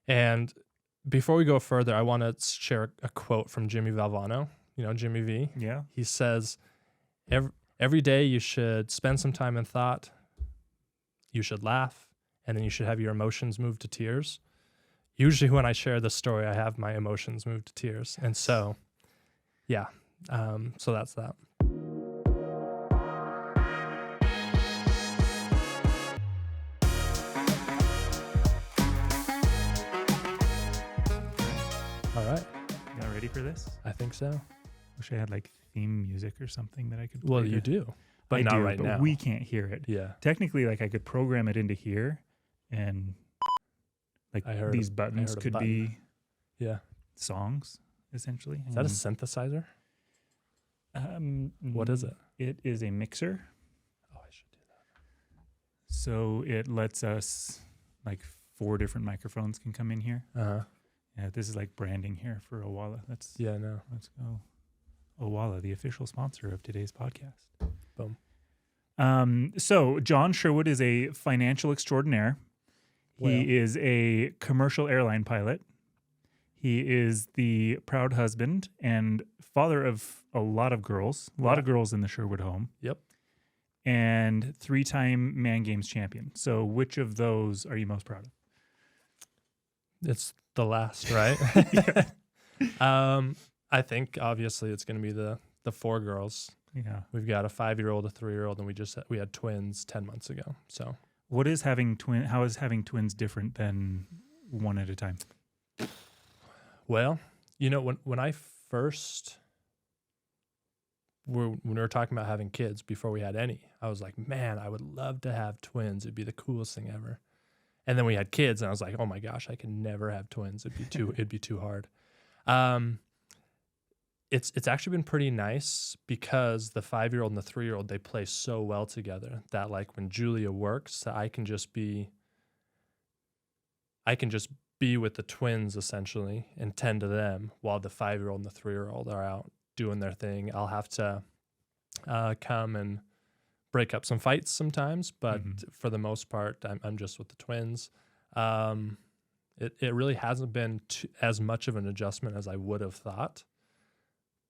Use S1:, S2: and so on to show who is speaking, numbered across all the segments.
S1: And before we go further, I want to share a quote from Jimmy Valvano. You know, Jimmy V.
S2: Yeah.
S1: He says, every day you should spend some time in thought. You should laugh, and then you should have your emotions move to tears. Usually when I share this story, I have my emotions move to tears. And so, yeah, so that's that. All right.
S2: You all ready for this?
S1: I think so.
S2: Wish I had like theme music or something that I could play.
S1: Well, you do, but not right now.
S2: We can't hear it.
S1: Yeah.
S2: Technically, like I could program it into here, and like these buttons could be songs, essentially.
S1: Is that a synthesizer? What is it?
S2: It is a mixer.
S1: Oh, I should do that.
S2: So it lets us, like 4 different microphones can come in here.
S1: Uh-huh.
S2: Yeah, this is like branding here for Owala. Let's go. Owala, the official sponsor of today's podcast.
S1: Boom.
S2: So John Sherwood is a financial extraordinaire. He is a commercial airline pilot. He is the proud husband and father of a lot of girls, a lot of girls in the Sherwood home.
S1: Yep.
S2: And 3-time Man Games champion. So which of those are you most proud of?
S1: It's the last, right? I think obviously it's going to be the 4 girls.
S2: Yeah.
S1: We've got a 5-year-old, a 3-year-old, and we had twins 10 months ago. So
S2: how is having twins different than one at a time?
S1: Well, you know, when I first when we were talking about having kids before we had any, I was like, man, I would love to have twins. It'd be the coolest thing ever. And then we had kids, and I was like, oh my gosh, I can never have twins. It'd be too hard. It's actually been pretty nice because the 5-year-old and the 3-year-old, they play so well together that like when Julia works, I can just be with the twins essentially and tend to them while the 5-year-old and the 3-year-old are out doing their thing. I'll have to come and break up some fights sometimes, but for the most part, I'm just with the twins. It really hasn't been as much of an adjustment as I would have thought,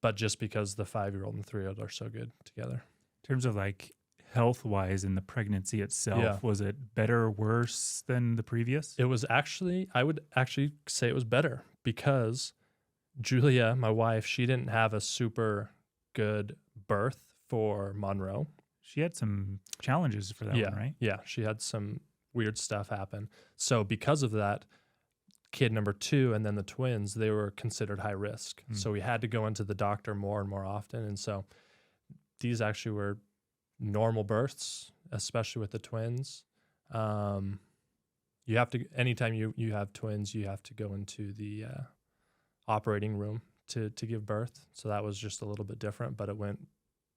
S1: but just because the 5-year-old and the 3-year-old are so good together.
S2: In terms of like health-wise in the pregnancy itself, was it better or worse than the previous?
S1: It was I would actually say it was better because Julia, my wife, she didn't have a super good birth for Monroe.
S2: She had some challenges for that one, right?
S1: Yeah, she had some weird stuff happen. So because of that, kid number 2 and then the twins, they were considered high risk. So we had to go into the doctor more and more often. And so these actually were normal births, especially with the twins. You have to, anytime you have twins, you have to go into the operating room to give birth. So that was just a little bit different, but it went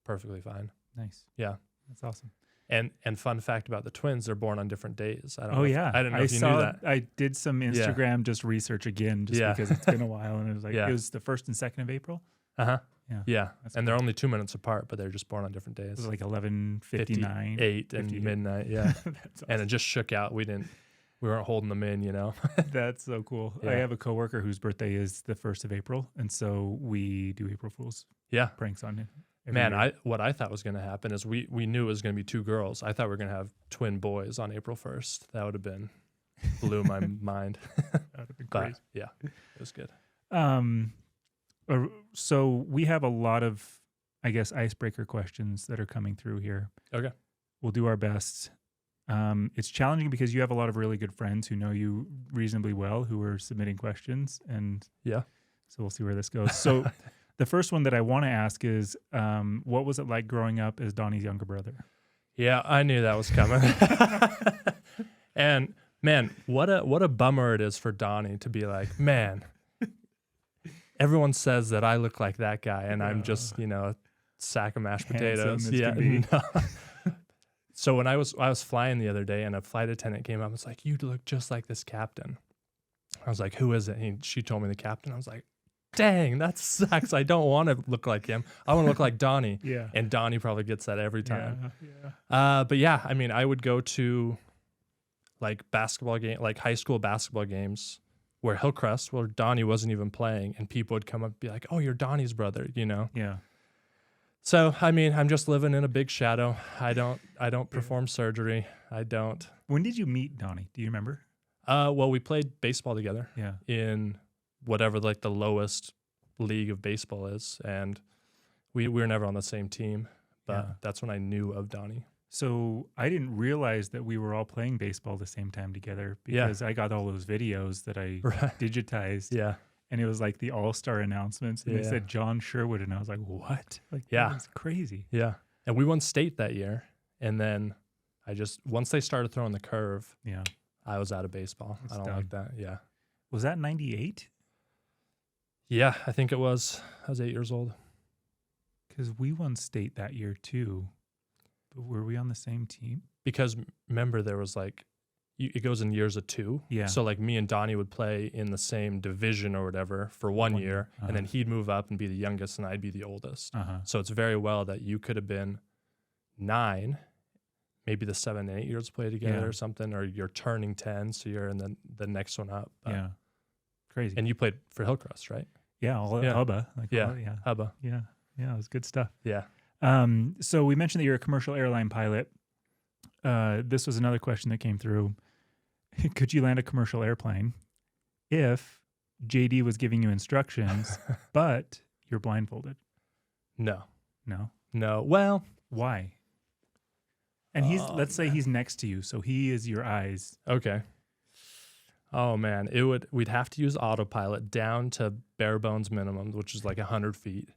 S1: perfectly fine.
S2: Nice.
S1: Yeah.
S2: That's awesome.
S1: And fun fact about the twins, they're born on different days. I didn't know if you knew that.
S2: I did some Instagram just research again because it's been a while, and it was like it was the 1st and 2nd of April.
S1: Uh-huh.
S2: Yeah.
S1: And they're only 2 minutes apart, but they're just born on different days.
S2: It was like 11:59,
S1: 8 and midnight. Yeah. That's awesome. And it just shook out. We weren't holding them in, you know.
S2: That's so cool. Yeah. I have a coworker whose birthday is the 1st of April, and so we do April Fool's pranks on him.
S1: Man, what I thought was going to happen is we knew it was going to be 2 girls. I thought we were going to have twin boys on April 1st. That would have blew my mind.
S2: That would have been crazy.
S1: Yeah, it was good.
S2: So we have a lot of, I guess, icebreaker questions that are coming through here.
S1: Okay.
S2: We'll do our best. It's challenging because you have a lot of really good friends who know you reasonably well who are submitting questions. And so we'll see where this goes. So the first one that I want to ask is, what was it like growing up as Donnie's younger brother?
S1: Yeah, I knew that was coming. And man, what a bummer it is for Donnie to be like, man, everyone says that I look like that guy, and I'm just, a sack of mashed potatoes. Yeah. No. So when I was flying the other day, and a flight attendant came up and was like, "You look just like this captain." I was like, "Who is it?" She told me the captain. I was like, dang, that sucks. I don't want to look like him. I want to look like Donnie.
S2: Yeah.
S1: And Donnie probably gets that every time.
S2: Yeah.
S1: But yeah, I mean, I would go to like high school basketball games Where Hillcrest, where Donnie wasn't even playing, and people would come up and be like, "Oh, you're Donnie's brother," you know?
S2: Yeah.
S1: So, I mean, I'm just living in a big shadow. I don't perform surgery. I don't.
S2: When did you meet Donnie? Do you remember?
S1: Well, we played baseball together.
S2: Yeah.
S1: In whatever like the lowest league of baseball is, and we were never on the same team, but that's when I knew of Donnie.
S2: So I didn't realize that we were all playing baseball the same time together because I got all those videos that I digitized.
S1: Yeah.
S2: And it was like the all-star announcements. And it said John Sherwood. And I was like, what? Like, that's crazy.
S1: Yeah. And we won state that year. And then once they started throwing the curve, I was out of baseball. I don't like that. Yeah.
S2: Was that 98?
S1: Yeah, I think it was. I was 8 years old.
S2: Because we won state that year too. But were we on the same team?
S1: Because remember, there was like, it goes in years of 2.
S2: Yeah.
S1: So like me and Donnie would play in the same division or whatever for 1 year. And then he'd move up and be the youngest and I'd be the oldest. So it's very well that you could have been 9, maybe the 7 and 8 years play together or something, or you're turning 10. So you're in the next one up.
S2: Crazy.
S1: And you played for Hillcrest, right?
S2: Yeah. Hubba.
S1: Hubba.
S2: Yeah. Yeah. It was good stuff.
S1: Yeah.
S2: So we mentioned that you're a commercial airline pilot. This was another question that came through. Could you land a commercial airplane if JD was giving you instructions, but you're blindfolded?
S1: No.
S2: No.
S1: Well,
S2: why? And let's say he's next to you, so he is your eyes.
S1: Okay. Oh man, we'd have to use autopilot down to bare bones minimum, which is like 100 feet.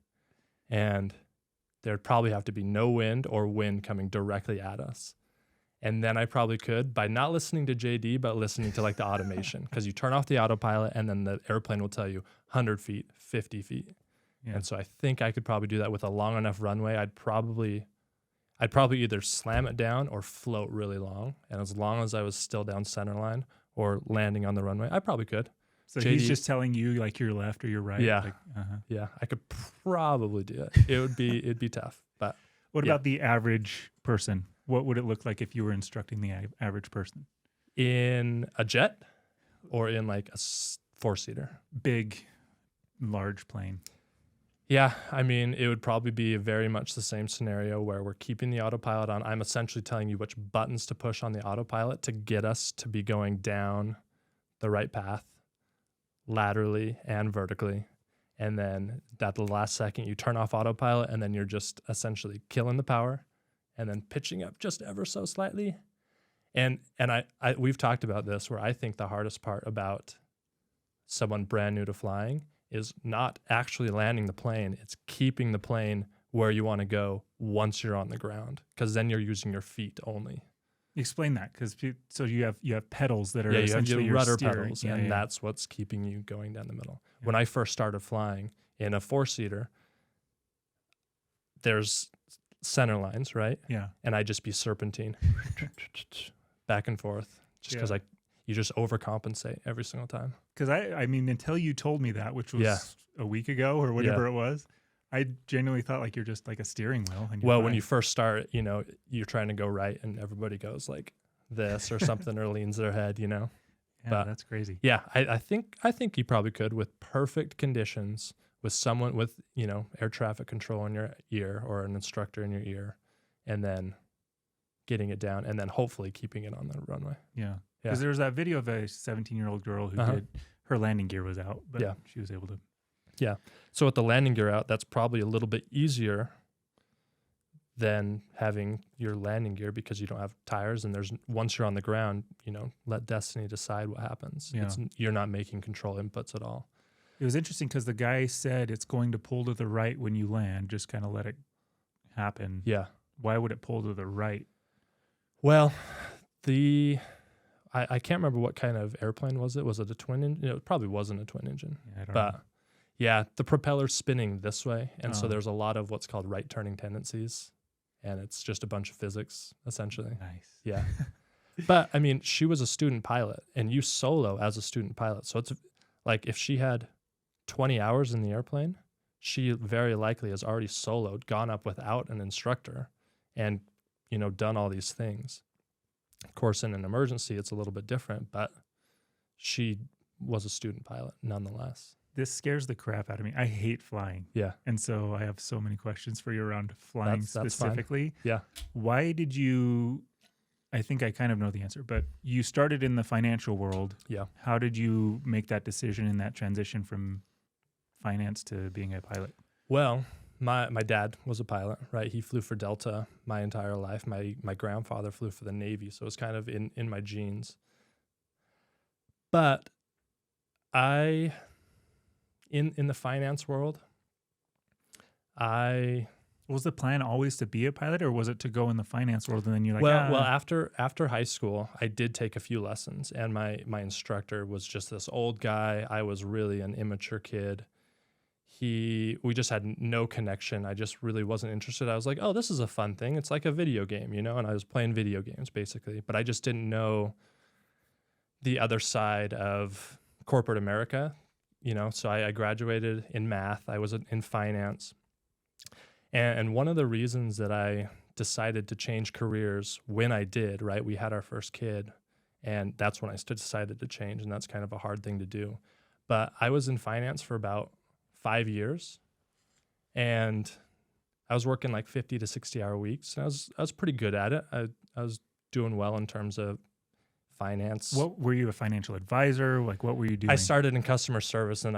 S1: And there'd probably have to be no wind or wind coming directly at us. And then I probably could, by not listening to JD, but listening to like the automation, because you turn off the autopilot and then the airplane will tell you 100 feet, 50 feet. Yeah. And so I think I could probably do that with a long enough runway. I'd probably either slam it down or float really long. And as long as I was still down center line or landing on the runway, I probably could.
S2: So JD, he's just telling you like your left or your right.
S1: Yeah.
S2: Like,
S1: yeah. I could probably do it. It'd be tough. But
S2: what about the average person? What would it look like if you were instructing the average person?
S1: In a jet or in like a 4-seater?
S2: Big, large plane.
S1: Yeah, I mean, it would probably be very much the same scenario where we're keeping the autopilot on. I'm essentially telling you which buttons to push on the autopilot to get us to be going down the right path, laterally and vertically. And then at the last second, you turn off autopilot, and then you're just essentially killing the power and then pitching up just ever so slightly. And we've talked about this, where I think the hardest part about someone brand new to flying is not actually landing the plane. It's keeping the plane where you want to go once you're on the ground, because then you're using your feet only.
S2: Explain that, because so you have pedals that are
S1: you
S2: essentially
S1: have your rudder
S2: steering.
S1: pedals, and that's what's keeping you going down the middle. Yeah. When I first started flying in a 4-seater, there's center lines, right?
S2: Yeah.
S1: And I'd just be serpentine back and forth, just because you just overcompensate every single time.
S2: Because I mean, until you told me that, which was a week ago or whatever it was, I genuinely thought like you're just like a steering wheel. And
S1: when you first start, you're trying to go right, and everybody goes like this or something or leans their head,
S2: Yeah, but that's crazy.
S1: Yeah, I think you probably could, with perfect conditions, with someone with air traffic control in your ear or an instructor in your ear, and then getting it down, and then hopefully keeping it on the runway.
S2: Yeah. Because there was that video of a 17-year-old girl who did, her landing gear was out, but she was able to.
S1: Yeah. So with the landing gear out, that's probably a little bit easier than having your landing gear, because you don't have tires, and once you're on the ground, let destiny decide what happens.
S2: Yeah.
S1: You're not making control inputs at all.
S2: It was interesting because the guy said it's going to pull to the right when you land, just kind of let it happen.
S1: Yeah.
S2: Why would it pull to the right?
S1: Well, I can't remember what kind of airplane was it. Was it a twin engine? It probably wasn't a twin engine.
S2: Yeah, I don't know.
S1: Yeah, the propeller's spinning this way, and so there's a lot of what's called right turning tendencies, and it's just a bunch of physics, essentially.
S2: Nice.
S1: Yeah. But, I mean, she was a student pilot, and you solo as a student pilot. So it's like if she had 20 hours in the airplane, she very likely has already soloed, gone up without an instructor, and, done all these things. Of course, in an emergency, it's a little bit different, but she was a student pilot nonetheless.
S2: This scares the crap out of me. I hate flying.
S1: Yeah.
S2: And so I have so many questions for you around flying
S1: That's
S2: specifically.
S1: fine. Yeah.
S2: Why did you, I think I kind of know the answer, but you started in the financial world.
S1: Yeah.
S2: How did you make that decision in that transition from finance to being a pilot?
S1: Well, my dad was a pilot, right? He flew for Delta my entire life. My grandfather flew for the Navy, so it was kind of in my genes. But in the finance world,
S2: was the plan always to be a pilot, or was it to go in the finance world and then you're like,
S1: well, after high school, I did take a few lessons, and my instructor was just this old guy. I was really an immature kid. We just had no connection. I just really wasn't interested. I was like, oh, this is a fun thing. It's like a video game, and I was playing video games basically, but I just didn't know the other side of corporate America, so I graduated in math. I was in finance. And one of the reasons that I decided to change careers when I did, right, we had our first kid, and that's when I decided to change, and that's kind of a hard thing to do. But I was in finance for about 5 years, and I was working like 50 to 60-hour weeks, and I was pretty good at it. I was doing well in terms of finance.
S2: What were you, a financial advisor? Like, what were you doing?
S1: I started in customer service, and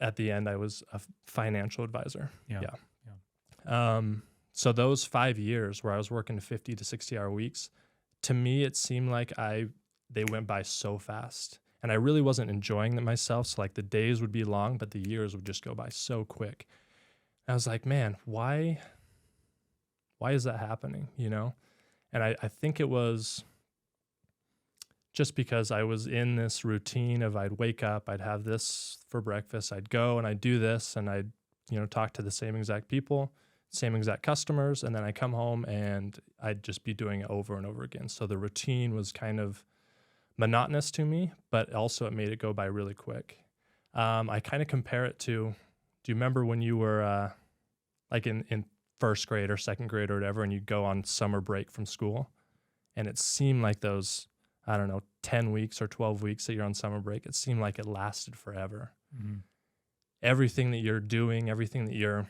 S1: at the end I was a financial advisor. Yeah. So those 5 years where I was working 50 to 60-hour weeks, to me it seemed like they went by so fast, and I really wasn't enjoying them myself. So like the days would be long, but the years would just go by so quick. And I was like, man, why is that happening? And I think it was just because I was in this routine of I'd wake up, I'd have this for breakfast, I'd go and I'd do this, and I'd talk to the same exact people, same exact customers, and then I come home and I'd just be doing it over and over again. So the routine was kind of monotonous to me, but also it made it go by really quick. I kind of compare it to, do you remember when you were like in first grade or second grade or whatever, and you'd go on summer break from school, and it seemed like those, I don't know, 10 weeks or 12 weeks that you're on summer break, it seemed like it lasted forever. Mm-hmm. Everything that you're doing, everything that you're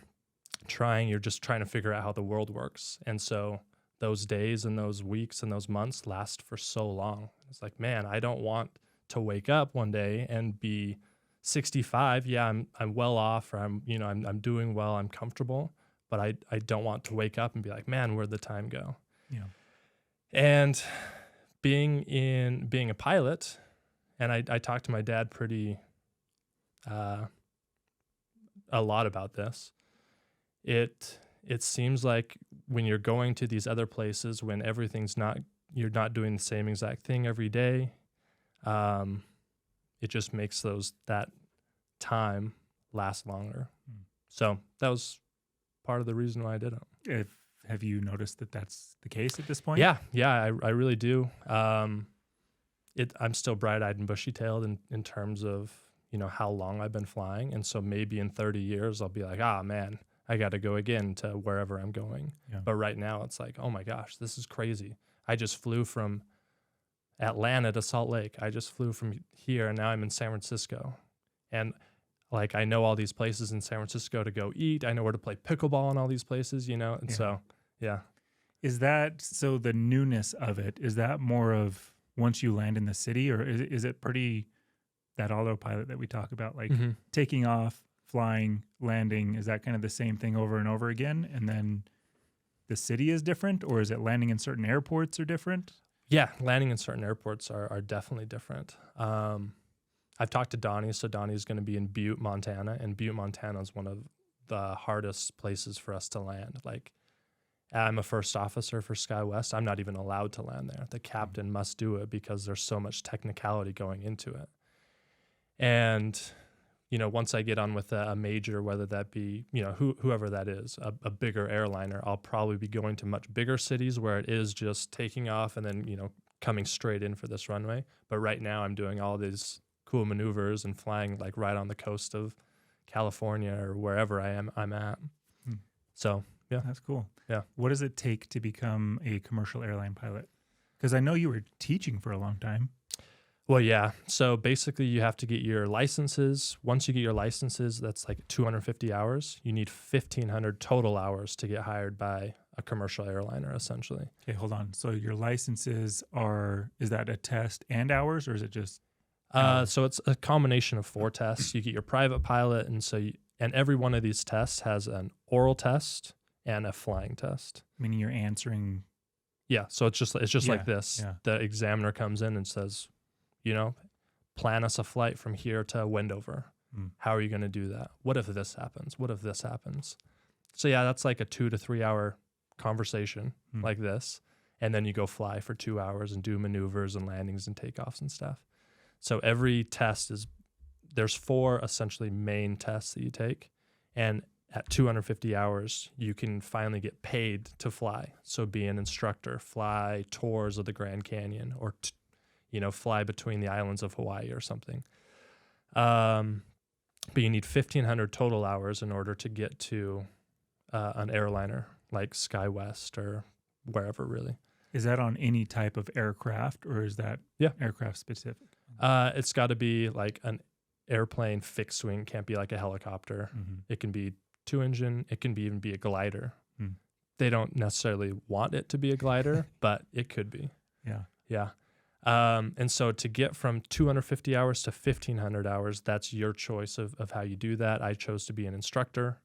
S1: just trying to figure out how the world works. And so those days and those weeks and those months last for so long. It's like, man, I don't want to wake up one day and be 65. Yeah, I'm well off, or I'm doing well, I'm comfortable, but I don't want to wake up and be like, man, where'd the time go? Yeah. And being a pilot, and I talked to my dad pretty a lot about this. It seems like when you're going to these other places, when you're not doing the same exact thing every day, it just makes that time last longer. So that was part of the reason why I did it.
S2: Have you noticed that that's the case at this point?
S1: Yeah, I really do. I'm still bright-eyed and bushy-tailed in terms of how long I've been flying, and so maybe in 30 years I'll be like, man, I got to go again to wherever I'm going. Yeah. But right now it's like, oh my gosh, this is crazy. I just flew from Atlanta to Salt Lake. I just flew from here, and now I'm in San Francisco. And like, I know all these places in San Francisco to go eat. I know where to play pickleball in all these places, And so, yeah.
S2: Is that, so the newness of it, is that more of once you land in the city, or is it pretty, that autopilot that we talk about, like taking off, flying, landing, is that kind of the same thing over and over again? And then the city is different, or is it landing in certain airports are different?
S1: Yeah, landing in certain airports are definitely different. I've talked to Donnie, so Donnie's going to be in Butte, Montana, and Butte, Montana is one of the hardest places for us to land. Like, I'm a first officer for SkyWest. I'm not even allowed to land there. The captain must do it because there's so much technicality going into it. And once I get on with a major, whether that be, whoever that is, a bigger airliner, I'll probably be going to much bigger cities where it is just taking off and then, coming straight in for this runway. But right now I'm doing all these cool maneuvers and flying like right on the coast of California or wherever I'm at. So, yeah.
S2: That's cool.
S1: Yeah.
S2: What does it take to become a commercial airline pilot? Because I know you were teaching for a long time.
S1: Well, yeah. So basically, you have to get your licenses. Once you get your licenses, that's like 250 hours. You need 1,500 total hours to get hired by a commercial airliner, essentially.
S2: Okay, hold on. So your licenses is that a test and hours, or is it just hours?
S1: So it's a combination of 4 tests. You get your private pilot, and and every one of these tests has an oral test and a flying test.
S2: Meaning you're answering.
S1: Yeah. So it's just like this.
S2: Yeah.
S1: The examiner comes in and says, plan us a flight from here to Wendover. How are you going to do that? What if this happens? What if this happens? So yeah, that's like a 2 to 3 hour conversation like this. And then you go fly for 2 hours and do maneuvers and landings and takeoffs and stuff. So every test there's 4 essentially main tests that you take. And at 250 hours, you can finally get paid to fly. So be an instructor, fly tours of the Grand Canyon, or fly between the islands of Hawaii or something. But you need 1,500 total hours in order to get to an airliner like SkyWest or wherever, really.
S2: Is that on any type of aircraft, or is that aircraft specific?
S1: It's got to be like an airplane fixed wing. Can't be like a helicopter. It can be 2-engine. It can even be a glider. They don't necessarily want it to be a glider, but it could be. Yeah. And so to get from 250 hours to 1,500 hours, that's your choice of how you do that. I chose to be an instructor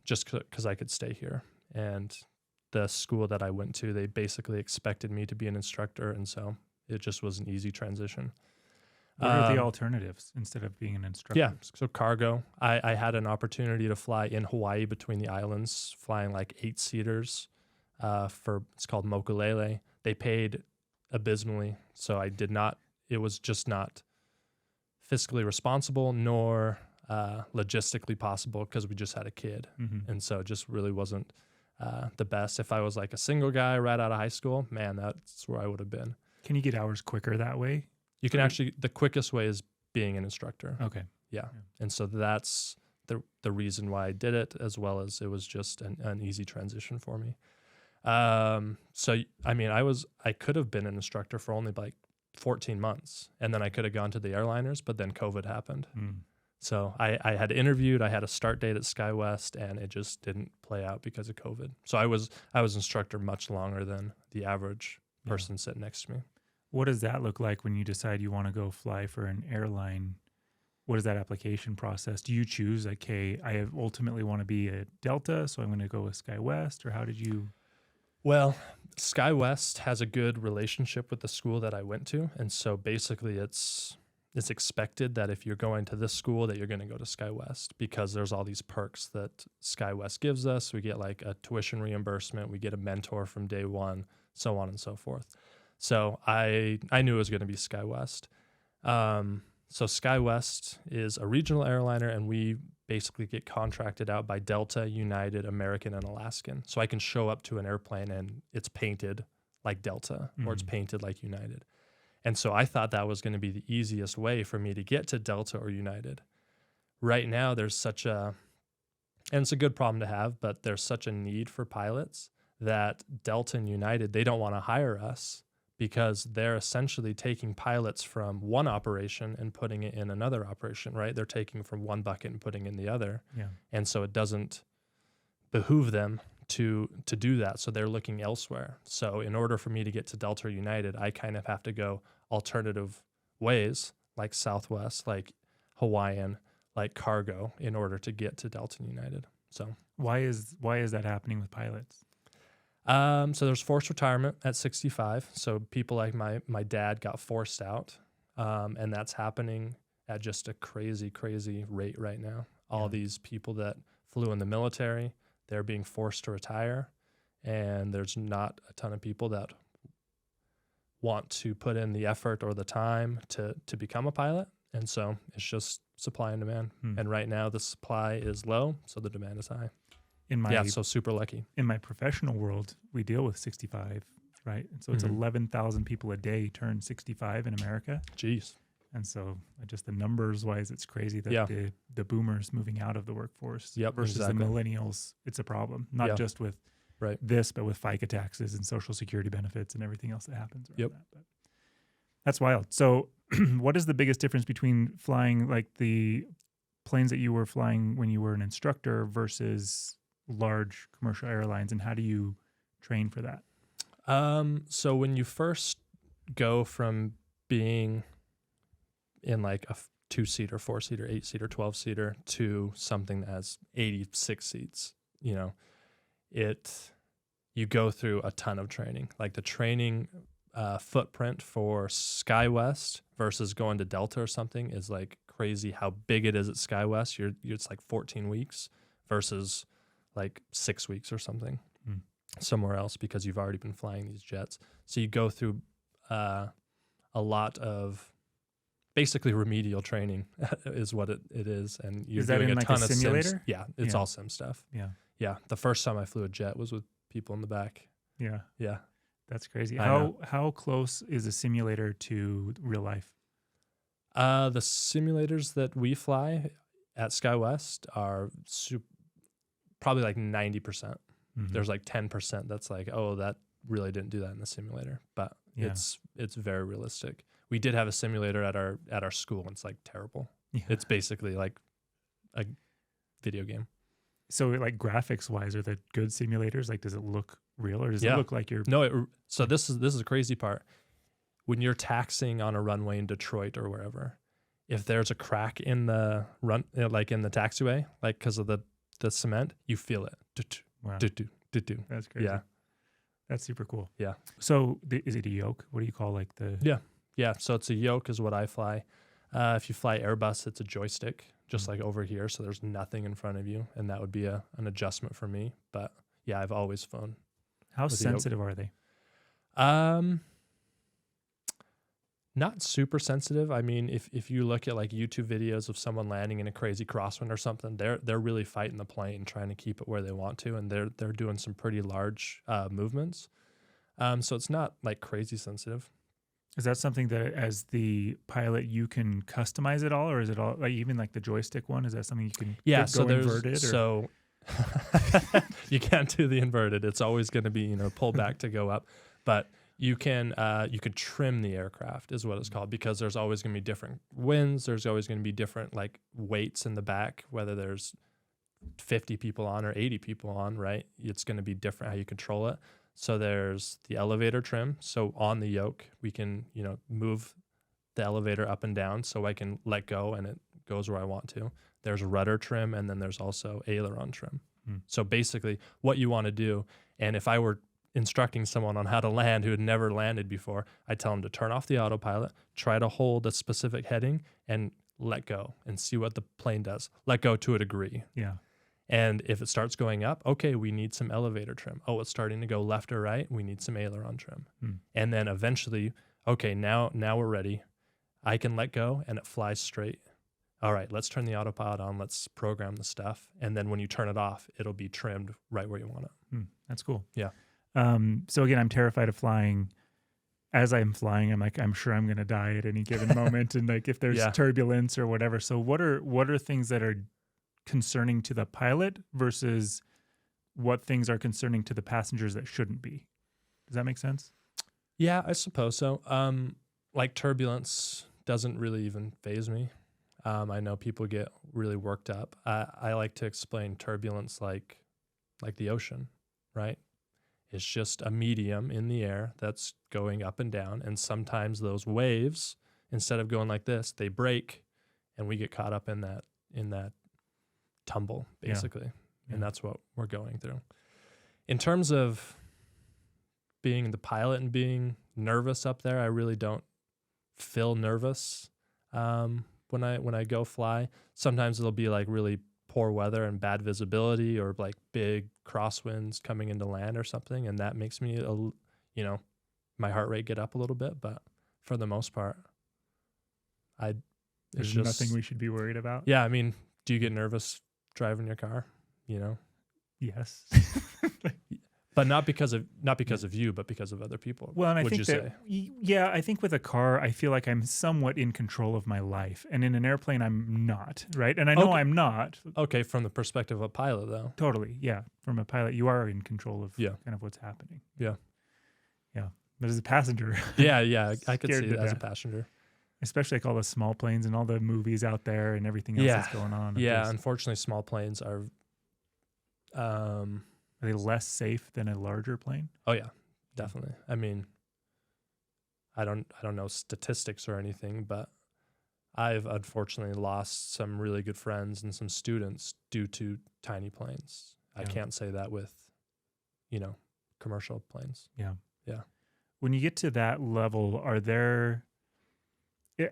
S1: just because I could stay here. And the school that I went to, they basically expected me to be an instructor. And so it just was an easy transition.
S2: What are the alternatives instead of being an instructor?
S1: Yeah, so cargo. I had an opportunity to fly in Hawaii between the islands, flying like 8-seaters it's called Mokulele. They paid abysmally, so I did not. It was just not fiscally responsible nor logistically possible because we just had a kid, and so it just really wasn't the best. If I was like a single guy right out of high school, man, that's where I would have been.
S2: Can you get hours quicker that way?
S1: You can actually. The quickest way is being an instructor.
S2: Okay.
S1: Yeah, and so that's the reason why I did it, as well as it was just an easy transition for me. So I mean, I could have been an instructor for only like 14 months, and then I could have gone to the airliners, but then COVID happened. So I had interviewed, I had a start date at SkyWest, and it just didn't play out because of COVID. So I was instructor much longer than the average person sitting next to me.
S2: What does that look like when you decide you want to go fly for an airline? What is that application process? Do you choose like, hey, I ultimately want to be a Delta, so I'm going to go with SkyWest, or how did you?
S1: Well, SkyWest has a good relationship with the school that I went to, and so basically it's expected that if you're going to this school that you're going to go to SkyWest because there's all these perks that SkyWest gives us. We get like a tuition reimbursement, we get a mentor from day one, so on and so forth. So I knew it was going to be SkyWest. So SkyWest is a regional airliner, and we basically get contracted out by Delta, United, American, and Alaskan. So I can show up to an airplane and it's painted like Delta or it's painted like United. And so I thought that was going to be the easiest way for me to get to Delta or United. Right now, and it's a good problem to have, but there's such a need for pilots that Delta and United, they don't want to hire us because they're essentially taking pilots from one operation and putting it in another operation, right? They're taking from one bucket and putting in the other.
S2: Yeah.
S1: And so it doesn't behoove them to do that. So they're looking elsewhere. So in order for me to get to Delta or United, I kind of have to go alternative ways, like Southwest, like Hawaiian, like cargo, in order to get to Delta and United. So
S2: why is that happening with pilots?
S1: So there's forced retirement at 65. So people like my dad got forced out, and that's happening at just a crazy, crazy rate right now. All these people that flew in the military, they're being forced to retire, and there's not a ton of people that want to put in the effort or the time to become a pilot. And so it's just supply and demand. And right now the supply is low, so the demand is high. So super lucky. In
S2: my professional world, we deal with 65, right? And so it's 11,000 people a day turn 65 in America.
S1: Jeez.
S2: And so just the numbers wise, it's crazy that the boomers moving out of the workforce versus the millennials, it's a problem. Not just with this, but with FICA taxes and Social Security benefits and everything else that happens around that. That's wild. So what is the biggest difference between flying like the planes that you were flying when you were an instructor versus large commercial airlines, and how do you train for that?
S1: So when you first go from being in like a 2-seater, 4-seater, 8-seater, 12-seater to something that has 86 seats, you know, you go through a ton of training. Like the training footprint for SkyWest versus going to Delta or something is like crazy how big it is at SkyWest. It's like 14 weeks versus like 6 weeks or something somewhere else because you've already been flying these jets. So you go through a lot of basically remedial training is what it is. And you're doing a
S2: like
S1: ton
S2: a
S1: of
S2: simulator?
S1: sims. Yeah, it's all sim stuff.
S2: Yeah.
S1: Yeah. The first time I flew a jet was with people in the back.
S2: Yeah.
S1: Yeah.
S2: That's crazy. How close is a simulator to real life?
S1: The simulators that we fly at SkyWest are probably like 90%. There's like 10% that's like, oh, that really didn't do that in the simulator, but it's very realistic. We did have a simulator at our school, and it's like terrible. Yeah. It's basically like a video game.
S2: So like graphics wise, are they good simulators? Like, does it look real, or does it look like you're
S1: so this is the crazy part. When you're taxiing on a runway in Detroit or wherever, if there's a crack in the run, like in the taxiway, like because of the cement, you feel it.
S2: Wow. That's crazy.
S1: Yeah.
S2: That's super cool.
S1: Yeah.
S2: So is it a yoke? What do you call like the...
S1: Yeah. So it's a yoke is what I fly. If you fly Airbus, it's a joystick, just like over here. So there's nothing in front of you. And that would be an adjustment for me. But yeah, I've always flown.
S2: How sensitive are they?
S1: Not super sensitive. I mean, if you look at like YouTube videos of someone landing in a crazy crosswind or something, they're really fighting the plane, trying to keep it where they want to, and they're doing some pretty large movements. So it's not like crazy sensitive.
S2: Is that something that as the pilot you can customize it all, or is it all like even like the joystick one? Is that something you can
S1: go
S2: inverted?
S1: So you can't do the inverted. It's always going to be pull back to go up, but you could trim the aircraft is what it's called, because there's always going to be different winds. There's always going to be different like weights in the back, whether there's 50 people on or 80 people on, right? It's going to be different how you control it. So there's the elevator trim. So on the yoke, we can, move the elevator up and down so I can let go and it goes where I want to. There's rudder trim, and then there's also aileron trim. So basically what you want to do, and if I were instructing someone on how to land who had never landed before, I tell them to turn off the autopilot, try to hold a specific heading, and let go and see what the plane does. Let go to a degree.
S2: Yeah.
S1: And if it starts going up, okay, we need some elevator trim. Oh, it's starting to go left or right. We need some aileron trim. And then eventually, okay, now we're ready. I can let go and it flies straight. All right, let's turn the autopilot on. Let's program the stuff. And then when you turn it off, it'll be trimmed right where you want it.
S2: That's cool.
S1: Yeah.
S2: So again, I'm terrified of flying. As I'm flying, I'm like, I'm sure I'm going to die at any given moment. And like, if there's turbulence or whatever. So what are things that are concerning to the pilot versus what things are concerning to the passengers that shouldn't be? Does that make sense?
S1: Yeah, I suppose so. Like turbulence doesn't really even faze me. I know people get really worked up. I like to explain turbulence like the ocean, right? It's just a medium in the air that's going up and down. And sometimes those waves, instead of going like this, they break and we get caught up in that tumble, basically. Yeah. And that's what we're going through. In terms of being the pilot and being nervous up there, I really don't feel nervous when I go fly. Sometimes it'll be like really poor weather and bad visibility, or like big crosswinds coming into land or something, and that makes me my heart rate get up a little bit. But for the most part,
S2: there's nothing we should be worried about.
S1: Yeah, I mean, do you get nervous driving your car?
S2: Yes.
S1: But not because of you, but because of other people.
S2: Well, and I think I think with a car, I feel like I'm somewhat in control of my life, and in an airplane, I'm not, right? And I know I'm not.
S1: Okay, from the perspective of a pilot, though.
S2: Totally, yeah. From a pilot, you are in control of kind of what's happening.
S1: Yeah.
S2: But as a passenger,
S1: Yeah, I could see
S2: scared
S1: it
S2: to
S1: as a
S2: death.
S1: passenger.
S2: Especially like all the small planes and all the movies out there and everything else that's going on.
S1: Yeah, unfortunately, small planes are.
S2: Are they less safe than a larger plane?
S1: Oh yeah, definitely. I mean, I don't know statistics or anything, but I've unfortunately lost some really good friends and some students due to tiny planes. I can't say that with, commercial planes.
S2: Yeah.
S1: Yeah.
S2: When you get to that level,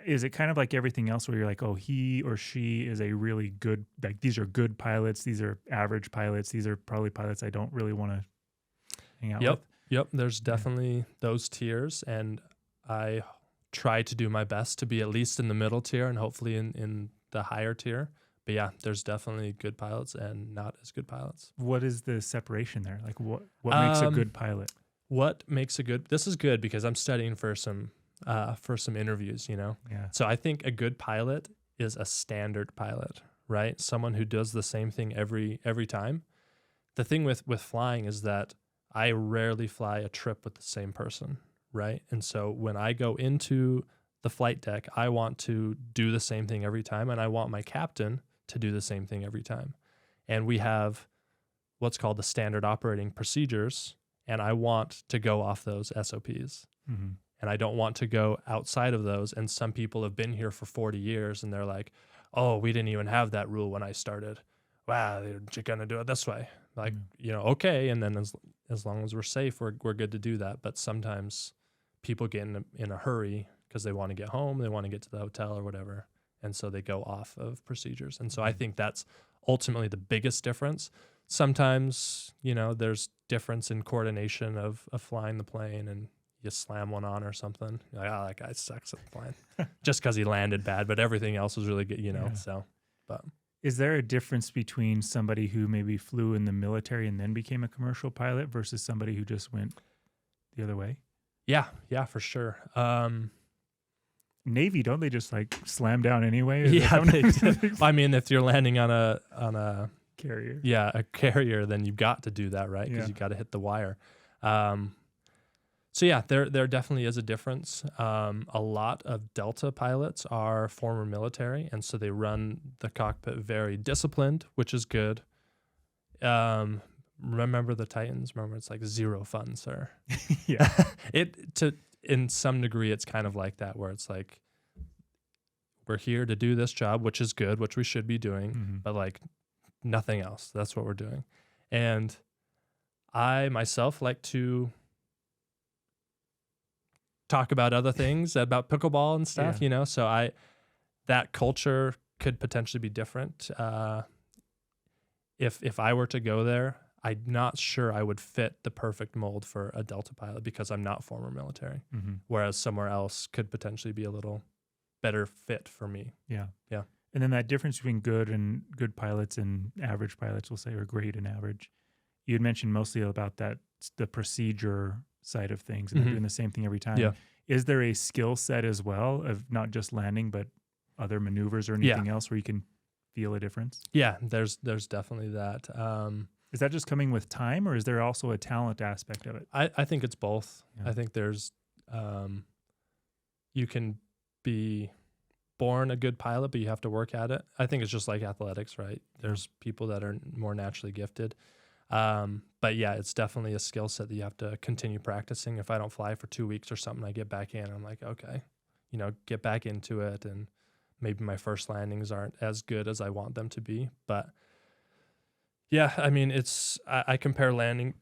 S2: is it kind of like everything else where you're like, oh, he or she is a really good, like these are good pilots, these are average pilots, these are probably pilots I don't really want to hang out with?
S1: Yep. There's definitely those tiers, and I try to do my best to be at least in the middle tier and hopefully in the higher tier. But yeah, there's definitely good pilots and not as good pilots.
S2: What is the separation there? Like what makes a good pilot?
S1: What makes a good, this is good because I'm studying for some interviews,
S2: Yeah.
S1: So I think a good pilot is a standard pilot, right? Someone who does the same thing every time. The thing with flying is that I rarely fly a trip with the same person, right? And so when I go into the flight deck, I want to do the same thing every time, and I want my captain to do the same thing every time. And we have what's called the standard operating procedures, and I want to go off those SOPs.
S2: Mm-hmm.
S1: And I don't want to go outside of those. And some people have been here for 40 years and they're like, oh, we didn't even have that rule when I started. Wow, they're going to do it this way. Like, okay. And then as long as we're safe, we're good to do that. But sometimes people get in a hurry because they want to get home, they want to get to the hotel or whatever. And so they go off of procedures. And so I think that's ultimately the biggest difference. Sometimes, there's difference in coordination of flying the plane, and you slam one on or something. You're like, oh, that guy sucks at the plane. Just because he landed bad, but everything else was really good, so. But
S2: is there a difference between somebody who maybe flew in the military and then became a commercial pilot versus somebody who just went the other way?
S1: Yeah, for sure.
S2: Navy, don't they just like slam down anyway?
S1: Yeah, they do. I mean, if you're landing on a
S2: carrier,
S1: a carrier, then you've got to do that, right? Because you got to hit the wire. So yeah, there definitely is a difference. A lot of Delta pilots are former military, and so they run the cockpit very disciplined, which is good. Remember the Titans? Remember, it's like zero fun, sir.
S2: Yeah.
S1: In some degree, it's kind of like that, where it's like, we're here to do this job, which is good, which we should be doing, but like nothing else. That's what we're doing. And I myself like to talk about other things, about pickleball and stuff, so that culture could potentially be different. If I were to go there, I'm not sure I would fit the perfect mold for a Delta pilot because I'm not former military, whereas somewhere else could potentially be a little better fit for me.
S2: Yeah.
S1: Yeah.
S2: And then that difference between good pilots and average pilots, we'll say, or great and average. You had mentioned mostly about the procedure side of things and doing the same thing every time.
S1: Yeah.
S2: Is there a skill set as well of not just landing, but other maneuvers or anything else where you can feel a difference? Yeah,
S1: there's definitely that.
S2: Is that just coming with time, or is there also a talent aspect of it?
S1: I think it's both. Yeah. I think there's you can be born a good pilot, but you have to work at it. I think it's just like athletics, right? There's people that are more naturally gifted. But yeah, it's definitely a skill set that you have to continue practicing. If I don't fly for 2 weeks or something, I get back in, I'm like, okay, get back into it. And maybe my first landings aren't as good as I want them to be. But yeah, I mean, I compare landing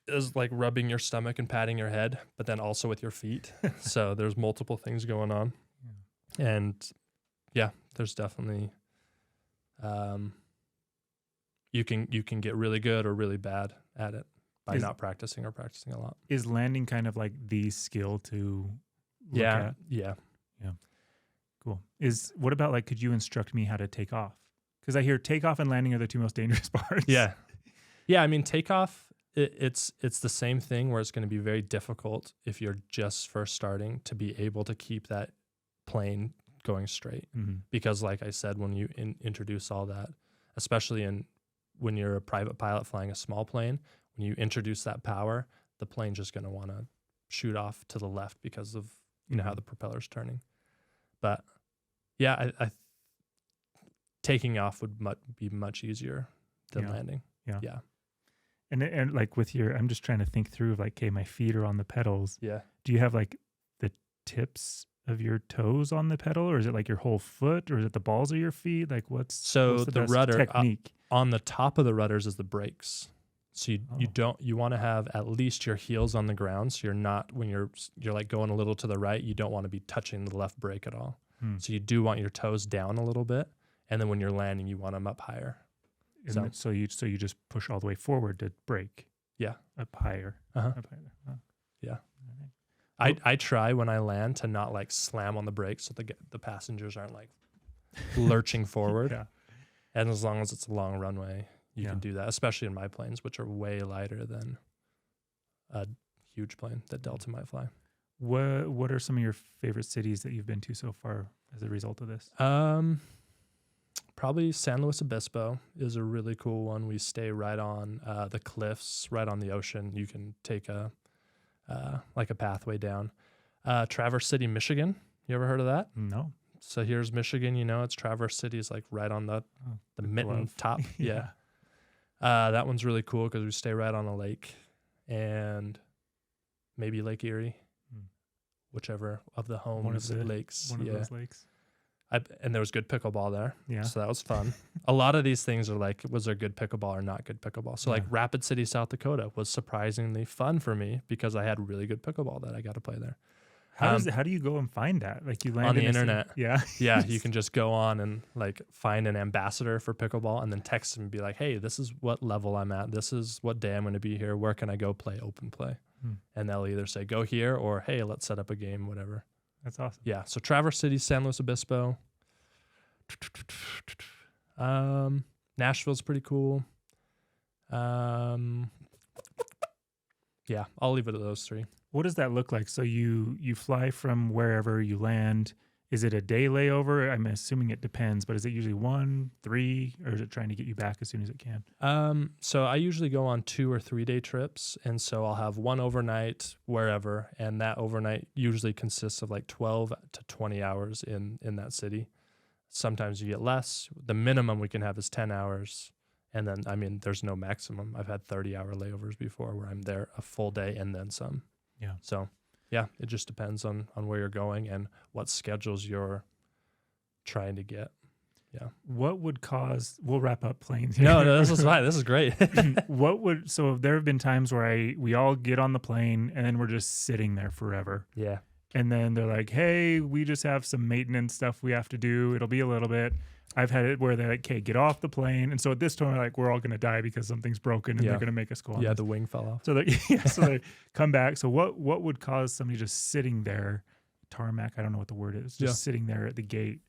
S1: as like rubbing your stomach and patting your head, but then also with your feet. So there's multiple things going on. Yeah. And yeah, there's definitely, you can get really good or really bad at it by not practicing or practicing a lot.
S2: Is landing kind of like the skill to look at?
S1: Yeah.
S2: Cool. What about like, could you instruct me how to take off? Because I hear takeoff and landing are the two most dangerous parts.
S1: Yeah. I mean, takeoff, it's the same thing where it's going to be very difficult if you're just first starting to be able to keep that plane going straight. Because like I said, when you introduce all that, especially when you're a private pilot flying a small plane, when you introduce that power, the plane's just going to want to shoot off to the left because of how the propeller's turning. But yeah, I taking off would be much easier than landing. Yeah.
S2: And like with I'm just trying to think through of like, okay, my feet are on the pedals.
S1: Yeah.
S2: Do you have like the tips of your toes on the pedal, or is it like your whole foot, or is it the balls of your feet? Like what's the best
S1: rudder
S2: technique?
S1: On the top of the rudders is the brakes. So you want to have at least your heels on the ground. So you're not, when you're like going a little to the right, you don't want to be touching the left brake at all. So you do want your toes down a little bit. And then when you're landing, you want them up higher.
S2: So you just push all the way forward to brake.
S1: Yeah.
S2: Up higher. Up higher. Oh.
S1: Yeah. I try when I land to not like slam on the brakes so the passengers aren't like lurching forward.
S2: Yeah.
S1: And as long as it's a long runway, you can do that, especially in my planes, which are way lighter than a huge plane that Delta might fly.
S2: What are some of your favorite cities that you've been to so far as a result of this?
S1: Probably San Luis Obispo is a really cool one. We stay right on the cliffs, right on the ocean. You can take a pathway down. Traverse City, Michigan. You ever heard of that?
S2: No.
S1: So here's Michigan. It's Traverse City is like right on the mitten top. Yeah. That one's really cool because we stay right on a lake, and maybe Lake Erie, whichever of the home lakes.
S2: One of those lakes.
S1: And there was good pickleball there.
S2: Yeah.
S1: So that was fun. A lot of these things are like, was there good pickleball or not good pickleball? So like Rapid City, South Dakota was surprisingly fun for me because I had really good pickleball that I got to play there.
S2: How do you go and find that? Like you land
S1: on the internet.
S2: Yeah.
S1: Yeah. You can just go on and like find an ambassador for pickleball and then text them and be like, hey, this is what level I'm at. This is what day I'm going to be here. Where can I go play open play? And they'll either say, go here, or, hey, let's set up a game, whatever.
S2: That's awesome.
S1: Yeah. So Traverse City, San Luis Obispo. Nashville's pretty cool. Yeah, I'll leave it at those three.
S2: What does that look like? So you fly from wherever you land. Is it a day layover? I'm assuming it depends, but is it usually 1, 3, or is it trying to get you back as soon as it can?
S1: So I usually go on 2 or 3 day trips, and so I'll have one overnight wherever, and that overnight usually consists of like 12 to 20 hours in that city. Sometimes you get less. The minimum we can have is 10 hours. And then, I mean, there's no maximum. I've had 30-hour layovers before where I'm there a full day and then some.
S2: Yeah.
S1: So, yeah, it just depends on where you're going and what schedules you're trying to get. Yeah.
S2: What would cause, we'll wrap up planes here.
S1: No, this is fine. This is great.
S2: So there have been times where we all get on the plane and then we're just sitting there forever.
S1: Yeah.
S2: And then they're like, hey, we just have some maintenance stuff we have to do. It'll be a little bit. I've had it where they're like, okay, get off the plane. And so at this time, we're all going to die because something's broken and they're going to make us go on.
S1: Yeah, the wing fell off.
S2: So they come back. So what would cause somebody just sitting there, tarmac, I don't know what the word is, just sitting there at the gate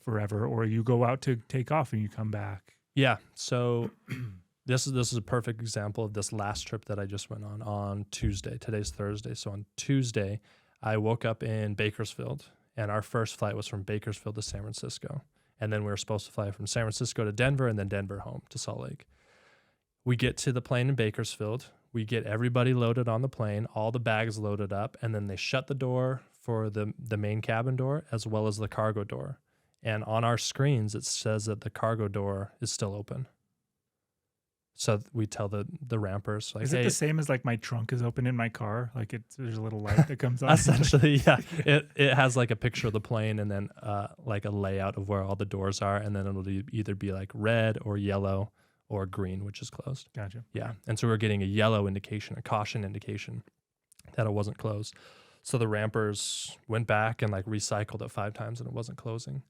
S2: forever, or you go out to take off and you come back?
S1: Yeah. So this is a perfect example of this last trip that I just went on Tuesday. Today's Thursday. So on Tuesday, I woke up in Bakersfield, and our first flight was from Bakersfield to San Francisco. And then we were supposed to fly from San Francisco to Denver and then Denver home to Salt Lake. We get to the plane in Bakersfield. We get everybody loaded on the plane, all the bags loaded up, and then they shut the door for the main cabin door as well as the cargo door. And on our screens, it says that the cargo door is still open. So we tell the rampers, like,
S2: is it the same as like my trunk is open in my car? Like there's a little light that comes on.
S1: Essentially, yeah. It has like a picture of the plane and then like a layout of where all the doors are, and then it'll either be like red or yellow or green, which is closed.
S2: Gotcha.
S1: Yeah, and so we're getting a yellow indication, a caution indication that it wasn't closed. So the rampers went back and like recycled it 5 times and it wasn't closing.